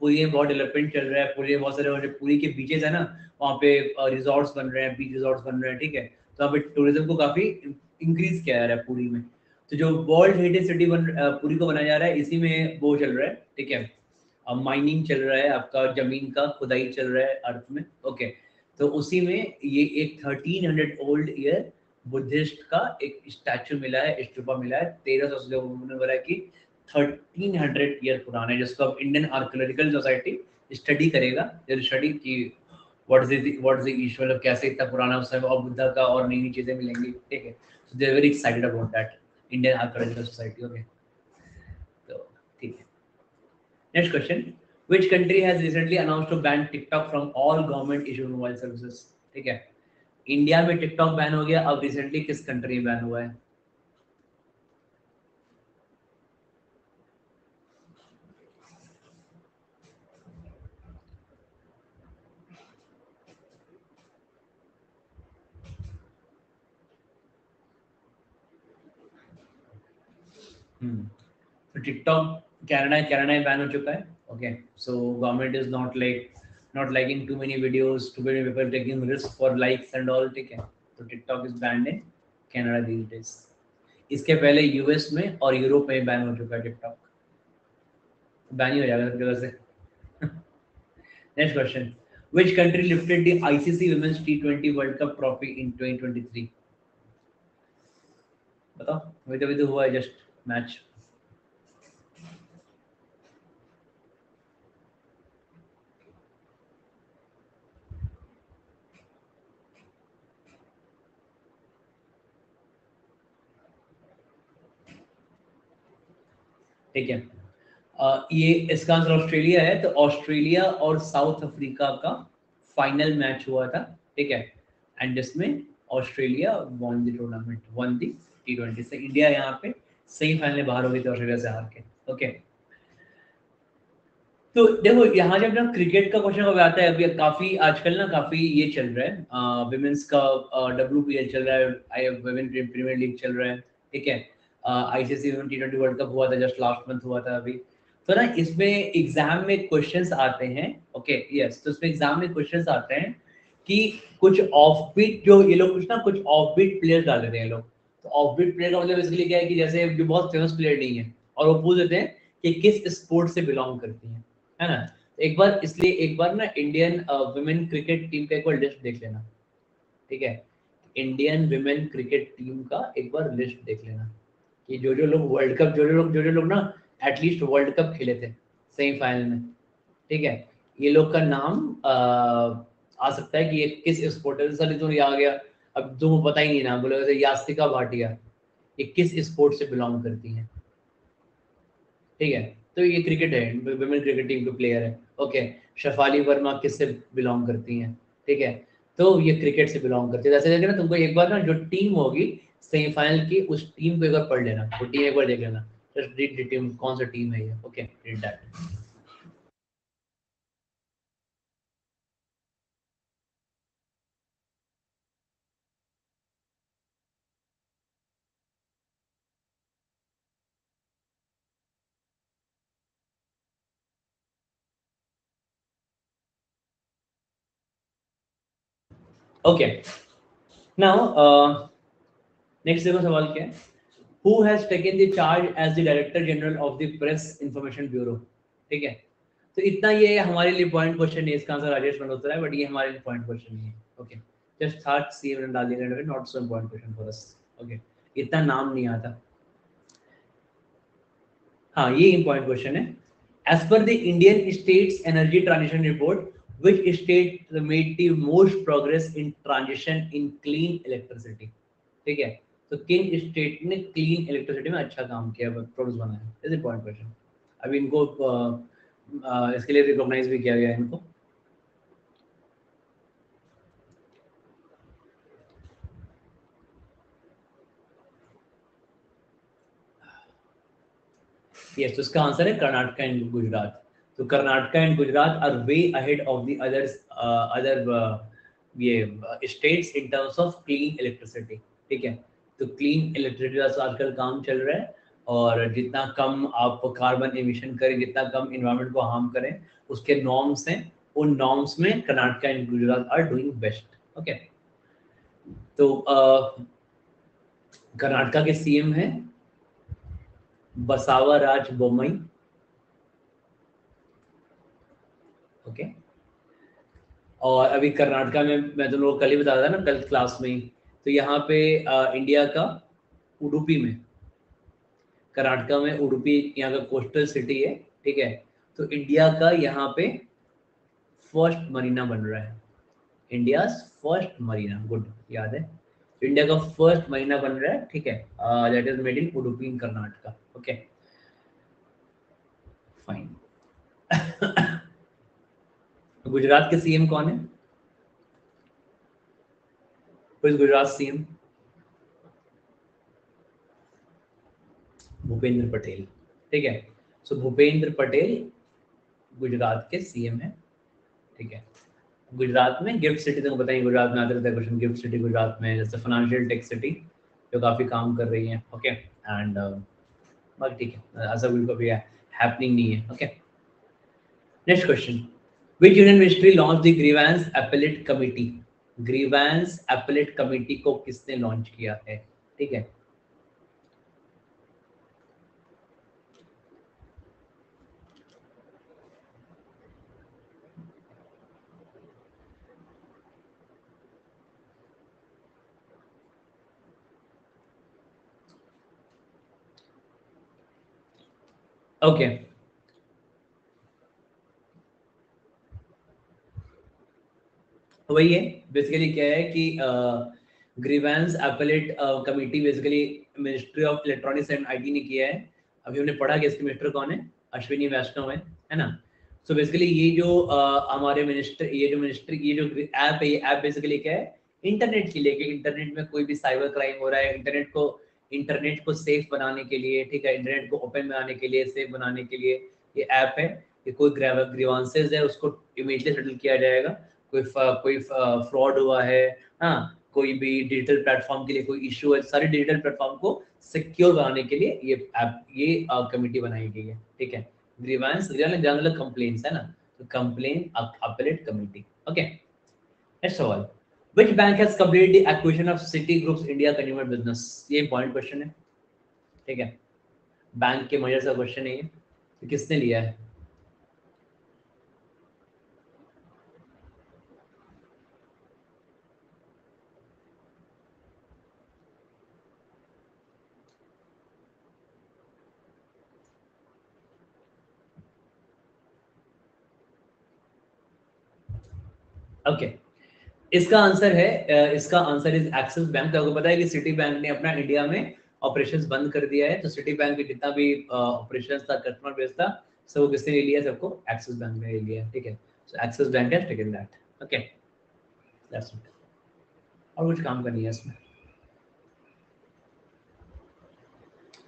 Puri में बहुत डेवलपमेंट चल रहा है, पुरी में बहुत सारे पुरी के बीचेस है ना, वहाँ पे रिजॉर्ट्स बन रहे हैं, बीच रिजॉर्ट्स बन रहे हैं, ठीक है। तो वहाँ पे टूरिज्म को काफी इंक्रीज किया जा रहा है पुरी में। तो जो वर्ल्ड हेरिटेज सिटी पुरी को बनाया जा रहा है, इसी में वो चल रहा है, ठीक है। अब माइनिंग चल रहा है, आपका जमीन का खुदाई चल रहा है अर्थ में, ओके। तो उसी में ये एक 1300 ओल्ड ईयर बुद्धिस्ट का एक स्टैचू मिला है, स्तूपा मिला है। 1300 से उन्होंने बोला कि 1300 ईयर पुराना है, जिसको अब इंडियन आर्कियोलॉजिकल सोसाइटी स्टडी करेगा। स्टडी की व्हाट इज द ईश्वर, कैसे इतना पुराना उस समय और बुद्धा का और नई नई चीजें मिलेंगी, ठीक है। So they are very excited about that, Indian archaeological society, okay. तो ठीक है, next question. Which country has recently announced to ban TikTok from all government issued mobile services? ठीक है, इंडिया में टिकटॉक बैन हो गया, अब रिसेंटली किस कंट्री में बैन हुआ है? तो टिकटॉक कनाडा में बैन हो चुका है, okay. So government is not liking to many people taking risk for likes and all, ठीक है। तो TikTok is banned in Canada these days. इसके पहले यूएस में और यूरोप में बैन हो चुका है टिकटॉक, बैन ही हो जाएगा सब जगह से। Next question. Which country lifted the ICC Women's T20 World Cup trophy in 2023? बताओ, अभी तो हुआ है जस्ट मैच। ठीक है, ये इसका आंसर ऑस्ट्रेलिया है। तो ऑस्ट्रेलिया और साउथ अफ्रीका का फाइनल मैच हुआ था, ठीक है। एंड जिसमें Australia won the tournament, one the T20 से। इंडिया यहाँ पे सेमीफाइनल में बाहर हो गई थी ऑस्ट्रेलिया से हार के, ओके। तो देखो यहाँ जब ना क्रिकेट का क्वेश्चन कब आता है, अभी काफी आजकल ना काफी ये चल रहा है, विमेंस का WPL चल रहा है, वुमेन प्रीमियर लीग चल रहा है, ठीक है। ICC women T20 world cup हुआ था, जस्ट लास्ट मंथ हुआ था अभी। तो ना इसमें एग्जाम में क्वेश्चंस आते हैं, ओके यस। तो इसमें एग्जाम में क्वेश्चंस आते हैं कि कुछ ऑफ बीट, जो ये लोग कुछ ना कुछ ऑफ बीट प्लेयर डाल देते हैं लोग। तो ऑफ बीट प्लेयर का मतलब इसलिए क्या है कि जैसे जो बहुत फेमस प्लेयर नहीं है, और वो पूछ देते हैं कि किस स्पोर्ट से बिलोंग करती है ना। एक बार इसलिए एक बार ना इंडियन वुमेन क्रिकेट टीम का एक बार लिस्ट देख लेना, ठीक है। इंडियन वुमेन क्रिकेट टीम का एक बार लिस्ट देख लेना कि जो लोग वर्ल्ड कप, जो लोग ना एटलीस्ट वर्ल्ड कप खेले थे सेमीफाइनल में, ठीक है। ये लोग का नाम आ सकता है कि ये किस स्पोर्ट है। सर तो ये आ गया, अब तुम पता ही नहीं ना, बोले वैसे यास्तिका भाटिया, ये किस स्पोर्ट से बिलोंग करती हैं, ठीक है। तो ये क्रिकेट है, वुमेन क्रिकेट टीम के प्लेयर है, ओके। शफाली वर्मा किससे बिलोंग करती हैं, ठीक है। तो ये क्रिकेट से बिलोंग करती है। जैसे देखना तुमको एक बार ना जो टीम होगी सेमीफाइनल की, उस टीम को एक बार पढ़ लेना, वो टीम एक बार देख लेना, जस्ट रीड द टीम, कौन सा टीम है ये, okay, read that. Okay, now next देखो सवाल क्या है। Who has taken the charge as the director general of the press information bureau, ठीक है। तो इतना ये हमारे लिए पॉइंट क्वेश्चन है, इसका आंसर राजेश मल्होत्रा है, बट ये हमारे लिए पॉइंट क्वेश्चन नहीं है, ओके। जस्ट थॉट सीएम ने डाल दिया, not so important question for us, okay. इतना नाम नहीं आता। हाँ, ये इम्पोर्टेंट क्वेश्चन है। As per the Indian states energy transition report, which state made the most progress in transition in clean electricity? ठीक है, तो किन स्टेट ने क्लीन इलेक्ट्रिसिटी में अच्छा काम किया, प्रोग्रेस बनाया? Is important question. अभी इनको इसके लिए रिकॉग्नाइज भी किया गया है इनको। यस, तो इसका आंसर है कर्नाटक एंड गुजरात। तो Karnataka and Gujarat are way ahead of the other ये states in terms of clean electricity. ठीक है, तो क्लीन इलेक्ट्रिसिटी का आजकल काम चल रहा है, और जितना कम आप कार्बन एमिशन करें, जितना कम इन्वायरमेंट को हार्म करें, उसके नॉर्म्स हैं, उन नॉर्म्स में Karnataka and Gujarat are doing best. Okay, तो कर्नाटका के सीएम हैं बसावराज बोम्मई। ओके, और अभी कर्नाटका में मैं तुम लोग कल ही बताया था ना, कल क्लास में ही, तो यहाँ पे इंडिया का उडुपी में, कर्नाटका में उडुपी यहाँ का कोस्टल सिटी है। ठीक है, तो इंडिया का यहाँ पे फर्स्ट मरीना बन रहा है, इंडिया फर्स्ट मरीना, गुड याद है, इंडिया का फर्स्ट मरीना बन रहा है। ठीक है, that is made in Udupi in Karnataka. Okay fine. Gujarat के सीएम कौन है? गुजरात सीएम भूपेंद्र पटेल। ठीक है, सो भूपेंद्र पटेल गुजरात के सीएम है। ठीक है, गुजरात में गिफ्ट सिटी, तुमको बताइए गुजरात में आते रहता है क्वेश्चन, गिफ्ट सिटी गुजरात में जैसे फाइनेंशियल टेक सिटी जो काफी काम कर रही है। ओके एंड बस ठीक है, ऐसा बिल्कुल भी हैपनिंग नहीं है। Okay, next question, which union ministry launch the grievance appellate committee? Grievance appellate committee को किसने लॉन्च किया है? ठीक है, ओके वही है बेसिकली, क्या है कि grievance appellate committee basically ministry of electronics and IT ने किया है। अभी हमने पढ़ा कि इसके मिनिस्टर कौन है, अश्विनी वैष्णव है ना। सो बेसिकली ये जो हमारे मिनिस्टर, ये जो मिनिस्ट्री, ये जो ऐप है, ये ऐप बेसिकली क्या है, इंटरनेट के लिए, कि इंटरनेट में कोई भी साइबर क्राइम हो रहा है, इंटरनेट को सेफ बनाने के लिए, ठीक है, इंटरनेट को ओपन बनाने के लिए, सेफ बनाने के लिए ये ऐप है। कि कोई ग्रीवांसेस है उसको इमीडिएटली सेटल किया जाएगा, कोई फ्रॉड हुआ है, हाँ, कोई भी डिजिटल प्लेटफॉर्म के लिए कोई इशू है, सारे डिजिटल प्लेटफॉर्म को सिक्योर बनाने के लिए ये ऐप, ये कमिटी बनाई गई है। ठीक है, ग्रीवेंस जनरल कंप्लेंट्स है ना, तो complain appellate committee. Okay, next सवाल, which bank has completed the acquisition of Citigroup's India consumer business? ये पॉइंट क्वेश्चन है। ठीक है, बैंक के मर्जर का क्वेश्चन है ये, तो किसने लिया है? ओके, इसका आंसर है इसका आंसर इज एक्सिस बैंक। तो आपको पता है कि सिटी बैंक ने अपना इंडिया में ऑपरेशंस बंद कर दिया है, तो सिटी बैंक के जितना भी ऑपरेशंस था, कस्टमर बेस था, सब वो किसने ले लिया? सबको एक्सिस बैंक ने ले लिया है। ठीक है, so Axis bank has taken that. Okay, that's it. और कुछ काम करनी है इसमें?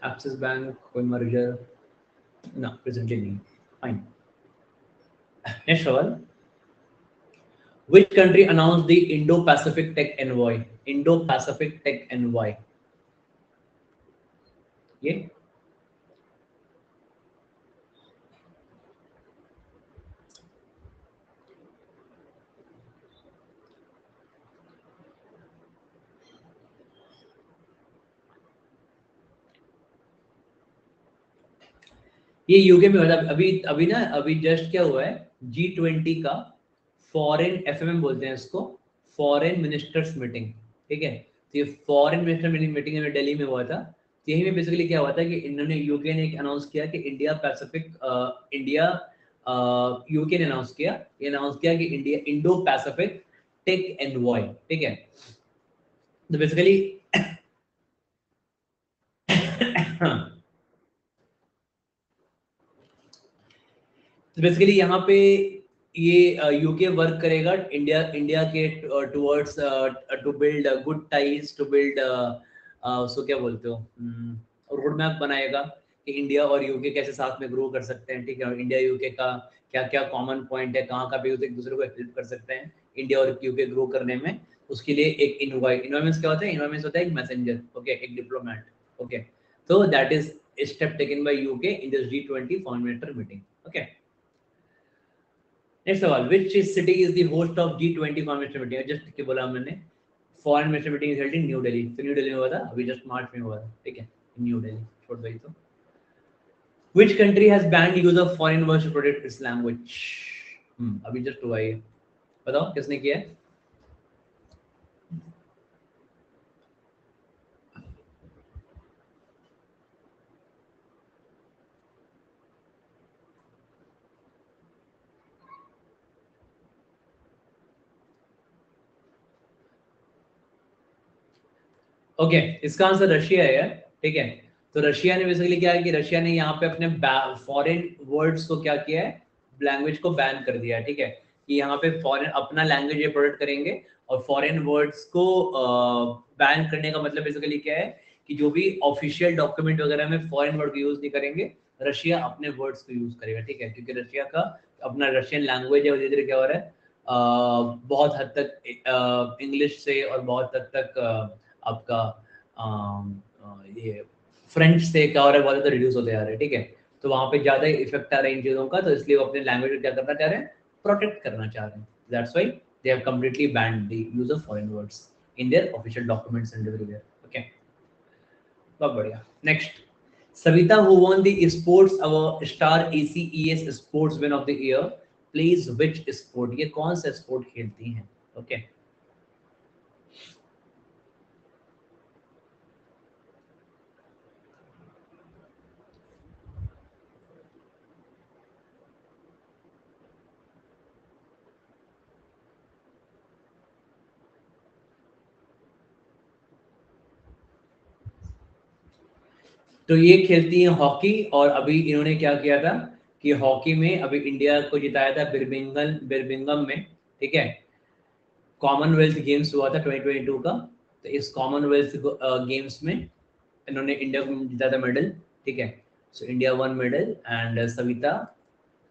एक्सिस बैंक कोई मर्जर ना प्रेजेंटली नहीं। फाइन, नेक्स्ट सवाल, which country announced the Indo-Pacific Tech Envoy? Indo-Pacific Tech Envoy, ये ये यूके में होता है। अभी अभी ना, अभी जस्ट क्या हुआ है, G20 का फॉरेन एफएमएम बोलते हैं इसको, फॉरेन मिनिस्टर्स मीटिंग। ठीक है, तो ये फॉरेन मिनिस्टर मीटिंग में दिल्ली में हुआ था। तो यही में बेसिकली क्या हुआ था कि इन्होंने, यूके ने अनाउंस किया कि इंडिया यूके ने अनाउंस किया, ये अनाउंस किया कि India Indo Pacific tech envoy, ठीक है। तो बेसिकली तो बेसिकली यहाँ पे ये यूके वर्क करेगा इंडिया इंडिया के towards to build good ties, to build उसको क्या बोलते हो, रोड मैप बनाएगा कि इंडिया और यूके कैसे साथ में ग्रो कर सकते हैं, ठीक है। और इंडिया यूके का क्या क्या कॉमन पॉइंट है, कहाँ का भी एक दूसरे को हेल्प कर सकते हैं इंडिया और यूके ग्रो करने में। उसके लिए एक इन्वायरमेंट क्या होता है, इन्वायरमेंट होता है एक मैसेंजर, ओके, एक डिप्लोमेट, ओके। तो that is step taken by UK in this G20 foreign minister meeting, okay. Next सवाल, which city is the host of G20 foreign minister meeting? Just क्या बोला मैंने, foreign minister meeting is held in new Delhi. तो new Delhi में हुआ था, अभी just मार्च में हुआ था, ठीक है, न्यू दिल्ली, छोड़ दो। तो which country has banned use of foreign words to protect its language? अभी जस्ट हुआ ये, बताओ किसने किया है? ओके, इसका आंसर रशिया है, ठीक है। तो रशिया ने बेसिकली क्या है कि रशिया ने यहाँ पे अपने फॉरेन वर्ड्स को क्या किया है, लैंग्वेज को बैन कर दिया है, ठीक है। कि यहाँ पे फॉरेन अपना लैंग्वेज ये प्रोटेक्ट करेंगे, और फॉरेन वर्ड्स को बैन करने का मतलब बेसिकली क्या है कि जो भी ऑफिशियल डॉक्यूमेंट वगैरह में फॉरेन वर्ड यूज नहीं करेंगे, रशिया अपने वर्ड्स को यूज करेगा, ठीक है। क्योंकि रशिया का अपना रशियन लैंग्वेज है, और धीरे धीरे क्या हो रहा है, बहुत हद तक इंग्लिश से और बहुत हद तक आपका ये फ्रेंच से क्या हो रहा है, बहुत ज़्यादा रिड्यूस होते जा रहे हैं, ठीक है। तो वहाँ पे ज़्यादा इफेक्ट आ रहा है इन चीज़ों का, तो इसलिए वो अपने लैंग्वेज को क्या करना चाह रहे हैं, प्रोटेक्ट करना चाह रहे हैं। That's why they have completely band the use of foreign words in their official documents and everywhere, okay. बहुत बढ़िया। Next, Savita who won the sports award star ACES sportsman of the year plays which sport? ये कौन सा sport खेलती हैं, okay. तो ये खेलती हैं हॉकी, और अभी इन्होंने क्या किया था कि हॉकी में अभी इंडिया को जिताया था बिर्मिंगम में, ठीक है। कॉमनवेल्थ गेम्स हुआ था 2022 का, तो इस कॉमनवेल्थ गेम्स में इन्होंने इंडिया को जीता था मेडल, ठीक है। So India one medal, and Savita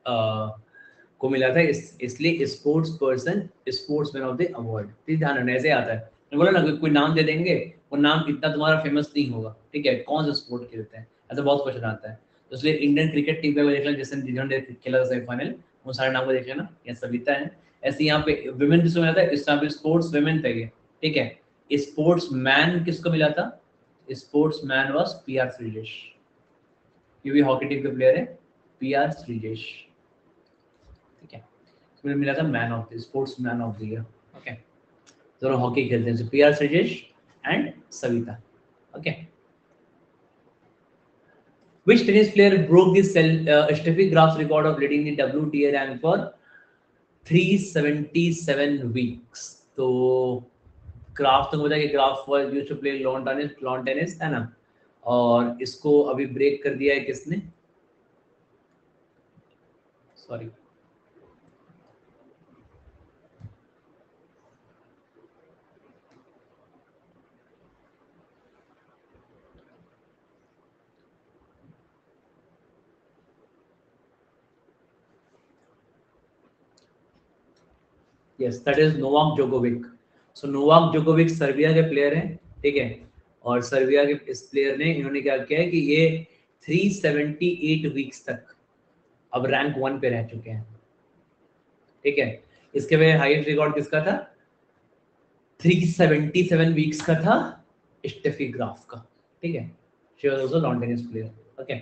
को मिला था इसलिए sports person sportsman of the award. ठीक, ध्यान रखना, ऐसे आता है। मैं बोला ना, कोई नाम दे देंगे, वो नाम इतना तुम्हारा फेमस नहीं होगा, ठीक है, कौन सा स्पोर्ट खेलते हैं, ऐसा बहुत क्वेश्चन आता है। तो इसलिए इंडियन क्रिकेट टीम का देख लेना, जैसे जिन्होंने खेला था सेमीफाइनल, वो सारे नाम को देख लेना, या सविता है। ऐसे यहाँ पे विमेन किसको मिला था, इस टाइम पे स्पोर्ट्स विमेन था ये, ठीक है। स्पोर्ट्स मैन किसको मिला था, sports man was PR Sreejesh, ये भी हॉकी टीम के प्लेयर है, PR श्रीजेश, ठीक है। इसमें मिला था man of the sports man of the year, okay. दोनों हॉकी खेलते हैं, PR Sreejesh and Savita, okay. Which tennis player broke the Steffi Graf's record of leading the WTA rank for 377 weeks? तो ग्राफ तो मुझे कि Graf was used to play lawn tennis है ना, और इसको अभी ब्रेक कर दिया है किसने, sorry, yes that is Novak Djokovic. So Novak Djokovic Serbia के प्लेयर हैं, ठीक है। और सर्बिया के इस प्लेयर ने, इन्होंने क्या किया है कि ये 378 वीक्स तक अब रैंक 1 पे रह चुके हैं, ठीक है। इसके में हाईएस्ट रिकॉर्ड किसका था, 377 वीक्स का था स्टेफी ग्राफ का, ठीक है। She was also lawn tennis player, okay.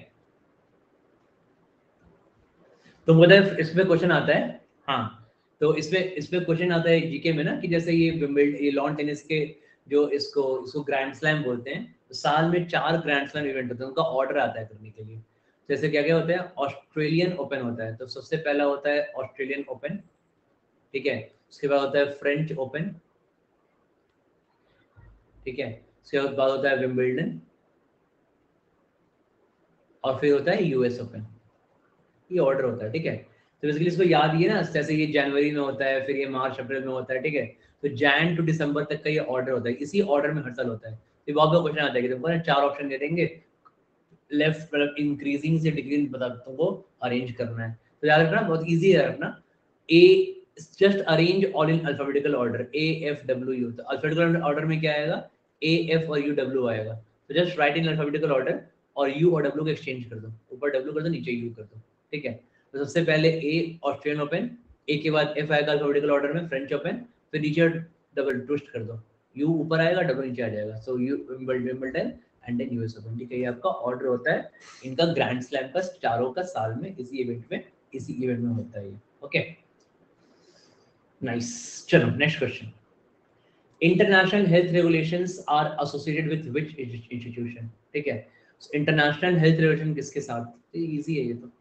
तो मुझे इसमें क्वेश्चन आता है, हाँ, तो इसमें क्वेश्चन आता है जीके में ना, कि जैसे ये लॉन टेनिस के जो इसको इसको ग्रैंड स्लैम बोलते हैं, तो साल में 4 ग्रैंड स्लैम इवेंट होते हैं, उनका ऑर्डर आता है करने के लिए। जैसे क्या क्या होता है, ऑस्ट्रेलियन ओपन होता है, तो सबसे पहला होता है ऑस्ट्रेलियन ओपन, ठीक है। उसके बाद होता है फ्रेंच ओपन, ठीक है। उसके बाद होता है विंबलडन, और फिर होता है यूएस ओपन। ये ऑर्डर होता है, ठीक है। तो बेसिकली इसको याद ये ना, जैसे ये जनवरी में होता है, फिर ये मार्च अप्रैल में होता है, ठीक है। तो जैन टू दिसंबर तक का ये ऑर्डर होता है, इसी ऑर्डर में हर साल होता है। तो बहुत बड़ा क्वेश्चन आता है कि तुमको ना 4 ऑप्शन दे देंगे, लेफ्ट मतलब इंक्रीजिंग से डिक्रीजिंग बता तुमको अरेंज करना है। तो याद रखना, बहुत इजी है अपना। Uh just arrange all in alphabetical order, A F W U. तो अल्फाबेटिकल ऑर्डर में क्या आएगा, ए एफ और यू डब्ल्यू आएगा। तो just write in alphabetical order और यू और डब्ल्यू को एक्सचेंज कर दो, ऊपर डब्ल्यू कर दो, नीचे यू कर दो, ठीक है। तो सबसे पहले ए ऑस्ट्रेलियन ओपन, ए के बाद एफ आएगा अल्फाबेटिकल ऑर्डर में, फ्रेंच ओपन, फिर नीचे डबल ट्विस्ट कर दो, यू ऊपर आएगा, डब्ल्यू नीचे आ जाएगा। So you Wimbledon and then US open, ठीक है। ये आपका ऑर्डर होता है इनका ग्रैंड स्लैम का, चारों का साल में इसी इवेंट में होता है ये, ओके नाइस। चलो next question, international health regulations are associated with which institution, ठीक है। इंटरनेशनल हेल्थ रेगुलेशन किसके साथ, इजी है ये तो।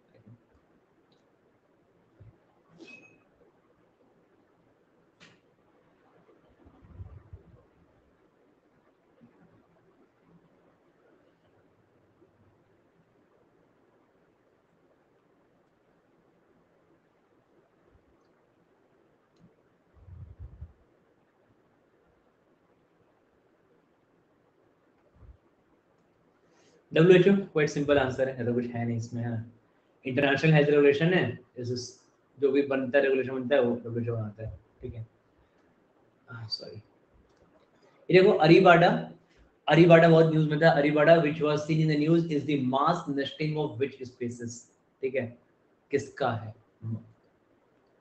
WHO क्वाइट सिंपल आंसर है, ऐसा कुछ है नहीं इसमें, है ना। इंटरनेशनल हेल्थ रेगुलेशन है, इस जो भी बनता है रेगुलेशन बनता है वो WHO बनाता है, ठीक है। सॉरी, ये देखो अरीबाडा, अरीबाडा बहुत न्यूज में था। Arribada which was seen in the news is the mass nesting of which species, ठीक है। किसका है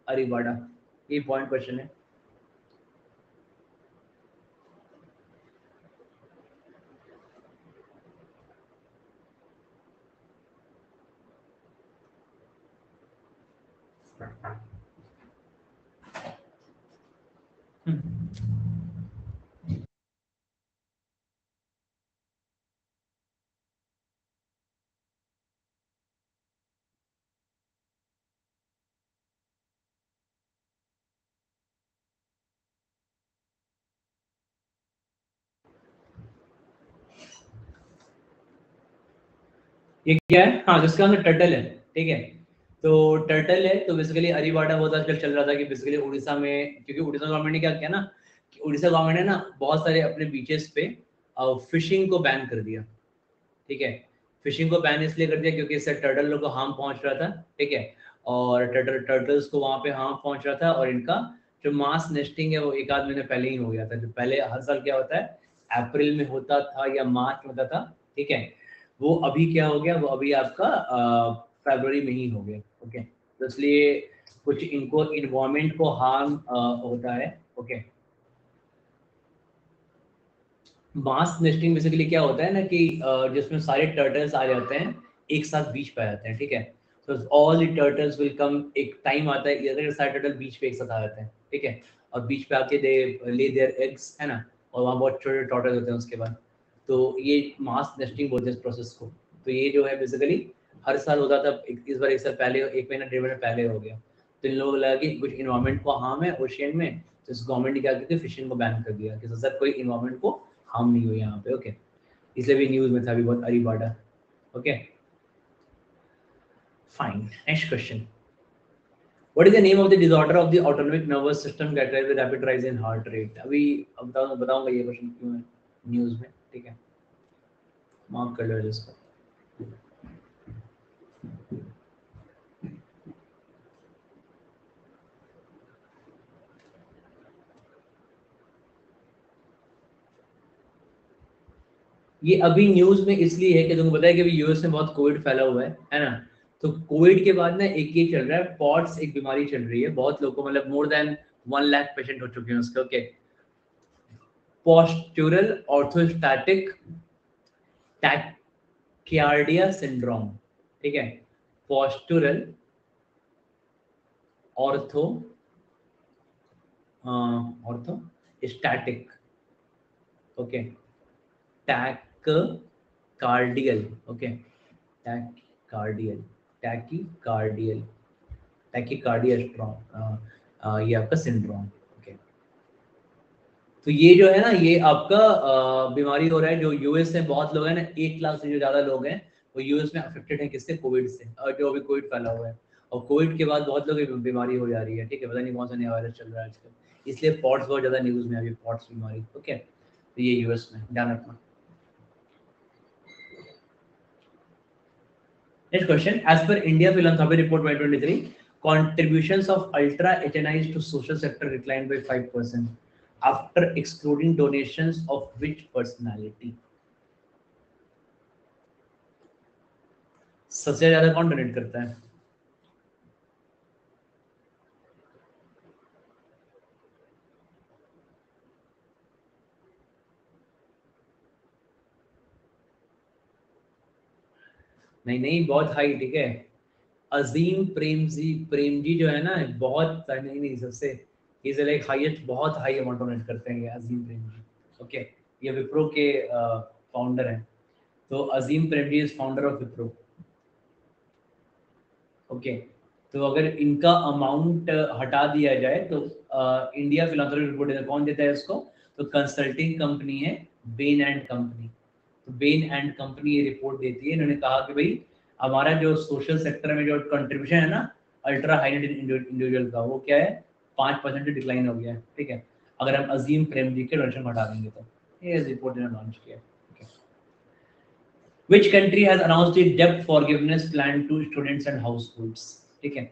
अरीबाडा, ये पॉइंट क्वेश्चन है। ये क्या है, हाँ जिसका नाम टर्टल है, ठीक है। तो टर्टल है, तो बेसिकली अरीबाडा बहुत आजकल चल रहा था कि बेसिकली उड़ीसा में, क्योंकि उड़ीसा गवर्नमेंट ने क्या किया ना, कि उड़ीसा गवर्नमेंट ने ना बहुत सारे अपने बीचेस पे फिशिंग को बैन कर दिया, ठीक है। फिशिंग को बैन इसलिए कर दिया क्योंकि इससे टर्टल लोग को हार्म पहुंच रहा था, ठीक है। और टर्टल्स को वहां पे हार्म पहुंच रहा था, और इनका जो मास नेस्टिंग है वो एक आध महीने पहले ही हो गया था। जो पहले हर साल क्या होता है, अप्रैल में होता था या मार्च में होता था, ठीक है। वो अभी क्या हो गया, वो अभी आपका फरवरी में ही हो गया, ओके। तो इसलिए कुछ इनको इन्वायरमेंट को हार्म होता है, ओके। मास नेस्टिंग बेसिकली क्या होता है ना कि जिसमें सारे टर्टल्स आ जाते हैं एक साथ बीच पे आ जाते हैं, ठीक है। तो all the turtles will come, एक टाइम आता है अगर सारे टर्टल बीच पे एक साथ आ जाते हैं, ठीक है। और बीच पे आके दे ले देयर एग्स, है ना। और वहाँ बहुत छोटे टर्टल होते हैं उसके बाद। तो ये मास नेस्टिंग बोलते हैं इस प्रोसेस को। तो ये जो है बेसिकली हर साल होता था, इस बार एक साल पहले, एक महीना डेढ़ महीना पहले हो गया। तो इन लोगों को लगा कि कुछ इन्वायरमेंट को हार्म है ओशियन में, तो इस गवर्नमेंट ने क्या किया, फिशिंग को बैन कर दिया कि सर कोई इन्वायरमेंट को हार्म नहीं हुई यहाँ पे, ओके। इसलिए भी न्यूज में था अभी बहुत arribada, okay fine. Next question, what is the name of the disorder of the autonomic nervous system characterised with rapid rise in heart rate. अभी अब बताऊंगा ये क्वेश्चन क्यों है न्यूज में, ठीक है। मार्क कर लो इसको। ये अभी न्यूज में इसलिए है कि तुमको पता है कि अभी यूएस में बहुत कोविड फैला हुआ है ना। तो कोविड के बाद ना एक ये चल रहा है, पॉट्स एक बीमारी चल रही है, बहुत लोगों को, मतलब मोर देन 1 लाख पेशेंट हो चुके हैं उसके, okay. Postural orthostatic tachycardia syndrome, ठीक है। Postural ortho orthostatic, okay, tachycardial, okay, tachycardial, tachycardial, tachycardia strong, ये आपका सिंड्रोम। ओके, तो ये जो है ना, ये आपका बीमारी हो रहा है। जो यूएस में बहुत लोग हैं ना, 1 लाख से जो ज्यादा लोग हैं वो यूएस में अफेक्टेड है। किससे? कोविड से, जो अभी कोविड फैला हुआ है। और कोविड के बाद बहुत लोगों की बीमारी हो जा रही है, ठीक है, पता नहीं कौन सा नया वायरस चल रहा है आजकल, इसलिए पॉट्स बहुत ज्यादा न्यूज में अभी, पॉट्स बीमारी। ओके, तो ये यूएस में ध्यान रखना। Next question, as per India philanthropy report 2023, contributions of ultra HNIs to social sector declined by 5% after excluding donations of which personality? सबसे ज्यादा कौन डोनेट करता है? नहीं नहीं, बहुत हाई, ठीक है। अजीम प्रेम जी जो है ना, बहुत नहीं नहीं, सबसे इज लाइक हाईएस्ट, बहुत हाई अमाउंट डोनेट करते हैं ये अजीम प्रेम जी। ओके, ये विप्रो के फाउंडर हैं। तो Azim Premji is founder of Wipro. Okay, तो अगर इनका अमाउंट हटा दिया जाए तो इंडिया फिलैंथ्रोपी रिपोर्ट कौन देता है इसको? तो कंसल्टिंग कंपनी है बेन एंड कंपनी। तो बेन एंड कंपनी ये रिपोर्ट देती है। इन्होंने कहा कि भाई हमारा जो सोशल सेक्टर में जो कंट्रीब्यूशन है ना अल्ट्रा हाई नेट इंडिविजुअल का, वो क्या है, 5% डिक्लाइन हो गया है, ठीक है, अगर हम अजीम प्रेम जी के डोनेशन हटा देंगे तो। ये रिपोर्ट इन्होंने लॉन्च किया है। Which country has announced a debt forgiveness plan to students and households? ठीक है,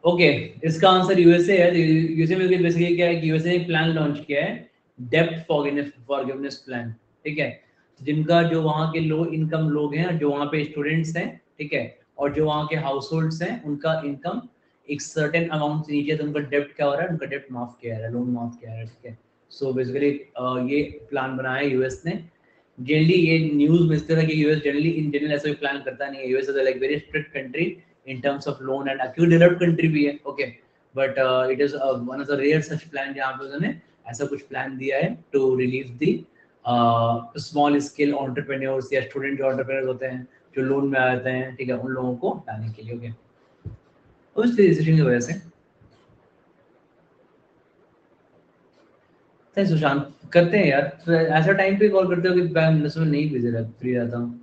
ओके, इसका आंसर यूएसए है। यूएसए में बेसिकली क्या है कि यूएसए ने एक प्लान लॉन्च किया है, डेप्ट फॉरगिवनेस प्लान, ठीक है। जिनका जो वहाँ के लो इनकम लोग हैं, जो वहाँ पे स्टूडेंट्स हैं, ठीक है, और जो वहाँ के हाउस हैं, उनका इनकम एक सर्टेन अमाउंट से नीचे, तो उनका डेप्ट क्या हो रहा है, उनका डेप्ट माफ किया है, लोन माफ किया है, ठीक है। सो बेसिकली ये प्लान बनाया है यूएस ने। जनरली ये न्यूज में इस तरह की, यूएस जनरली इन जनरल ऐसा प्लान करता नहीं है। US is like very strict country in terms of loan and actually developed country भी है, okay, but it is one of the rare such plan जहाँ पे उन्होंने ऐसा कुछ प्लान दिया है to relieve the small scale entrepreneurs या स्टूडेंट जो एंटरप्रेन्योर्स होते हैं, जो लोन में आते हैं, ठीक है, उन लोगों को हटाने के लिए, ओके, उस डिसीजन की वजह से। सुशांत, करते हैं यार, तो ऐसा टाइम पे कॉल करते हो कि मैं नहीं बिजी रहता, फ्री रहता हूँ।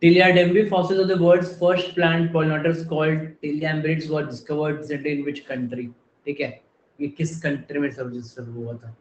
Tiliadembe fossils of the world's first plant pollinators called Tiliambrids were discovered recently in which country? ठीक है, ये किस कंट्री में सब हुआ था?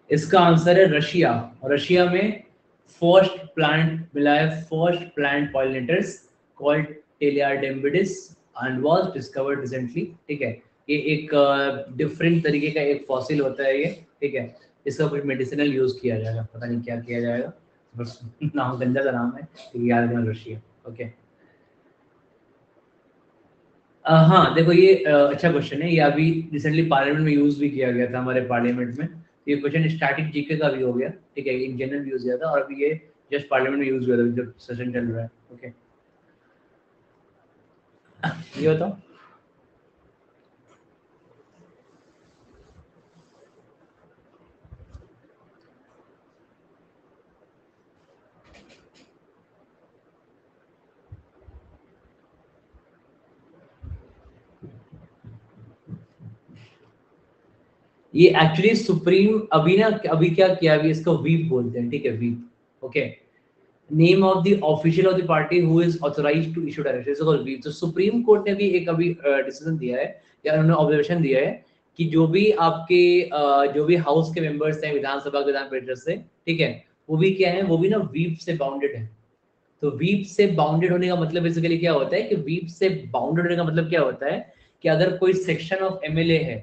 इसका आंसर है रशिया। रशिया में फर्स्ट प्लांट मिला है, फर्स्ट प्लांट पॉलिनेटर्स कॉल्ड टेलियाडेम्बिडिस एंड वाज डिस्कवर्ड रिसेंटली, ठीक है। ये एक डिफरेंट तरीके का एक फॉसिल होता है ये, ठीक है। इसका कुछ मेडिसिनल यूज किया जाएगा, पता नहीं क्या किया जाएगा, बस नाम गंदा सा नाम है, याद रखना, रशिया। ओके, हाँ देखो, ये अच्छा क्वेश्चन है। ये अभी रिसेंटली पार्लियामेंट में यूज भी किया गया था, हमारे पार्लियामेंट में। ये क्वेश्चन स्टैटिक जीके का भी हो गया, ठीक है, इन जनरल यूज किया था, और अभी ये जस्ट पार्लियामेंट में यूज हुआ था जब सेशन चल रहा है। ओके, ये बताओ। ये एक्चुअली सुप्रीम अभी ना, अभी क्या किया, अभी इसको वीप बोलते हैं, ठीक है, whip. Okay, name of the official of the party who is authorised to issue directives is called whip. तो सुप्रीम कोर्ट ने भी एक अभी डिसीजन दिया है, या उन्होंने ऑब्जर्वेशन दिया है कि जो भी आपके जो भी हाउस के मेंबर्स हैं विधानसभा विधान परिषद से, ठीक है, वो भी क्या है, वो भी ना वीप से बाउंडेड है। तो वीप से बाउंडेड होने का मतलब बेसिकली क्या होता है कि वीप से बाउंडेड होने का मतलब क्या होता है कि अगर कोई सेक्शन ऑफ एमएलए है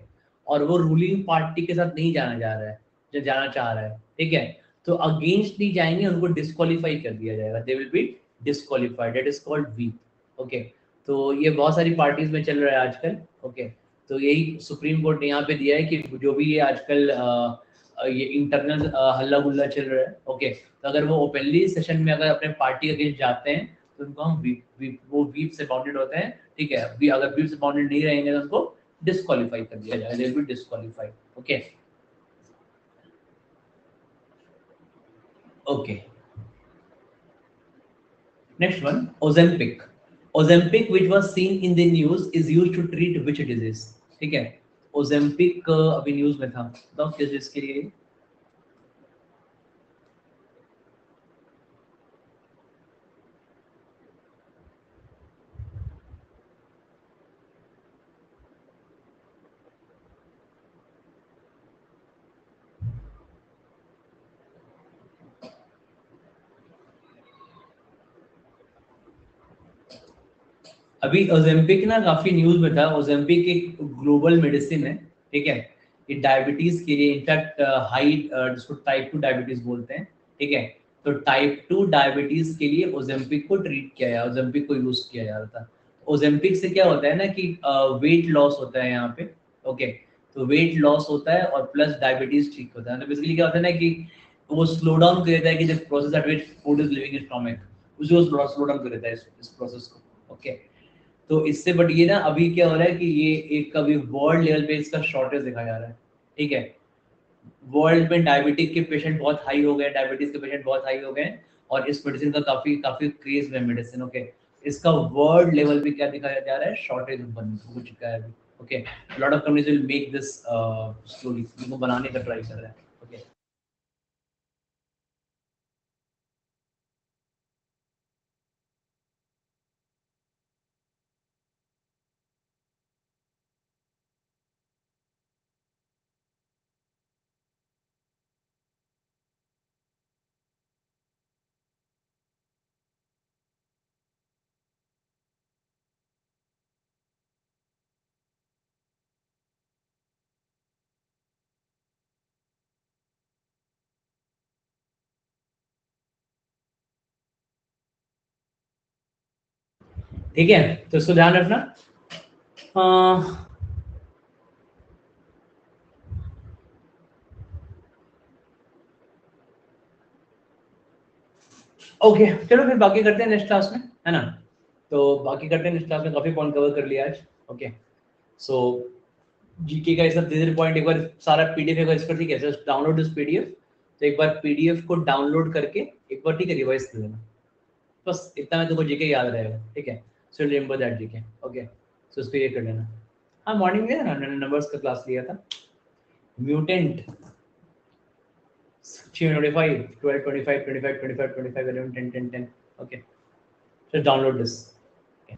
और वो रूलिंग पार्टी के साथ नहीं जाना जा रहा है, जो जाना चाह रहा है, ठीक है, तो अगेंस्ट नहीं जाएंगे, उनको डिस्क्वालीफाई कर दिया जाएगा, they will be disqualified, that is called weep. Okay, तो ये बहुत सारी पार्टीज में चल रहा है आजकल। ओके, तो यही सुप्रीम कोर्ट ने यहाँ पे दिया है कि जो भी ये आजकल ये इंटरनल हल्ला गुल्ला चल रहा है, ओके, तो अगर वो ओपनली सेशन में अगर अपने पार्टी के अगेंस्ट जाते हैं तो उनको हम वो वीप से बाउंडेड होते हैं, ठीक है। अगर वीप से बाउंडेड नहीं रहेंगे तो उनको डिस्क्वालीफाई कर दिया जाएगा, they will be disqualified. Okay okay, next one, Ozempic. Ozempic which was seen in the news is used to treat which disease? ठीक है, ओजेम्पिक अभी न्यूज में था, बताओ किस चीज के लिए। अभी ओजेम्पिक ना काफी न्यूज में था। ओजेम्पिक एक ग्लोबल मेडिसिन है, ठीक है, ये डायबिटीज के लिए, इनफैक्ट हाई, जिसको टाइप 2 डायबिटीज बोलते हैं, ठीक है, तो टाइप 2 डायबिटीज के लिए ओजेम्पिक को ट्रीट किया है, ओजेम्पिक को यूज किया जा रहा था। ओजेम्पिक से क्या होता है ना कि वेट लॉस होता है यहाँ पे। ओके, तो वेट लॉस होता है और प्लस डायबिटीज ठीक होता है। तो बेसिकली क्या होता है ना कि वो स्लो डाउन कर देता है कि जब process at which food is living in stomach, उसको स्लो डाउन कर देता है इस प्रोसेस को। ओके, तो इससे, बट ये ना अभी क्या हो रहा है कि ये एक अभी वर्ल्ड लेवल पे इसका शॉर्टेज देखा जा रहा है, ठीक है। वर्ल्ड में डायबिटिक के पेशेंट बहुत हाई हो गए, डायबिटीज के पेशेंट बहुत हाई हो गए, और इस मेडिसिन का काफी काफी क्रेज है मेडिसिन। ओके, इसका वर्ल्ड लेवल पे क्या दिखाया जा रहा है, शॉर्टेज हो चुका है अभी। Okay, lot of companies will make this slowly, इनको बनाने का ट्राई कर रहे हैं। ओके, ठीक है, तो इसको ध्यान रखना। ओके, चलो फिर बाकी करते हैं नेक्स्ट क्लास में, है ना। तो बाकी करते हैं नेक्स्ट क्लास में, काफी पॉइंट कवर कर लिया आज। ओके, सो जीके का ये सब धीरे पॉइंट एक बार सारा पीडीएफ एक बार इस पर, ठीक है, जस्ट डाउनलोड दिस पीडीएफ। तो एक बार पीडीएफ को डाउनलोड करके एक बार, ठीक है, रिवाइज कर लेना। बस इतना में तुमको जीके याद रहेगा, ठीक है। So remember that GK. Okay, so इसको ये कर लेना। हाँ, मॉर्निंग में ना नंबर्स का क्लास लिया था, mutant 6:25, 12:25, 25, 25, 25, 11, 10, 10, 10। Okay, just download this. Okay.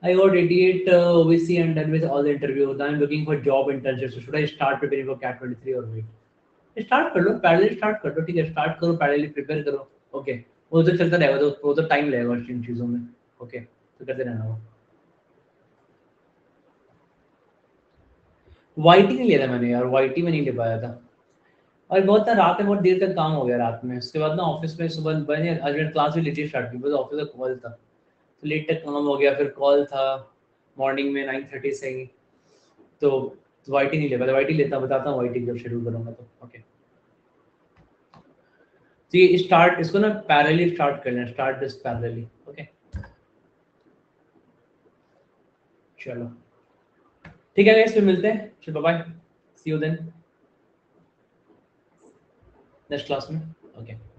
I got 88 OBC and done with all the interviews. I'm looking for job internships. So should I start preparing for CAT 23 or wait? Start कर लो, parallel start कर दो, ठीक है, start करो, parallel prepare करो। Okay, वो तो चलता रहेगा, तो वो तो टाइम लगेगा इन चीज़ों में। ओके, तो करते रहना। वो वाईटी नहीं लिया था मैंने यार, वाईटी में नहीं ले पाया था। और बहुत ना रात में बहुत देर तक काम हो गया रात में, उसके बाद ना ऑफिस में सुबह मैंने आज मैंने क्लास भी लेट स्टार्ट की, बस ऑफिस का कॉल था, तो लेट तक काम हो गया, फिर कॉल था मॉर्निंग में 9:30 से ही। तो वाईटी नहीं ले पाया, वाईटी लेता, बताता हूँ वाईटी जब शेड्यूल करूँगा तो। ओके, तो ये स्टार्ट, इसको ना पैरेलली स्टार्ट करना है, स्टार्ट दिस पैरेलली। ओके, चलो ठीक है गाइस, फिर मिलते हैं, चलो bye, see you then next class में। ओके।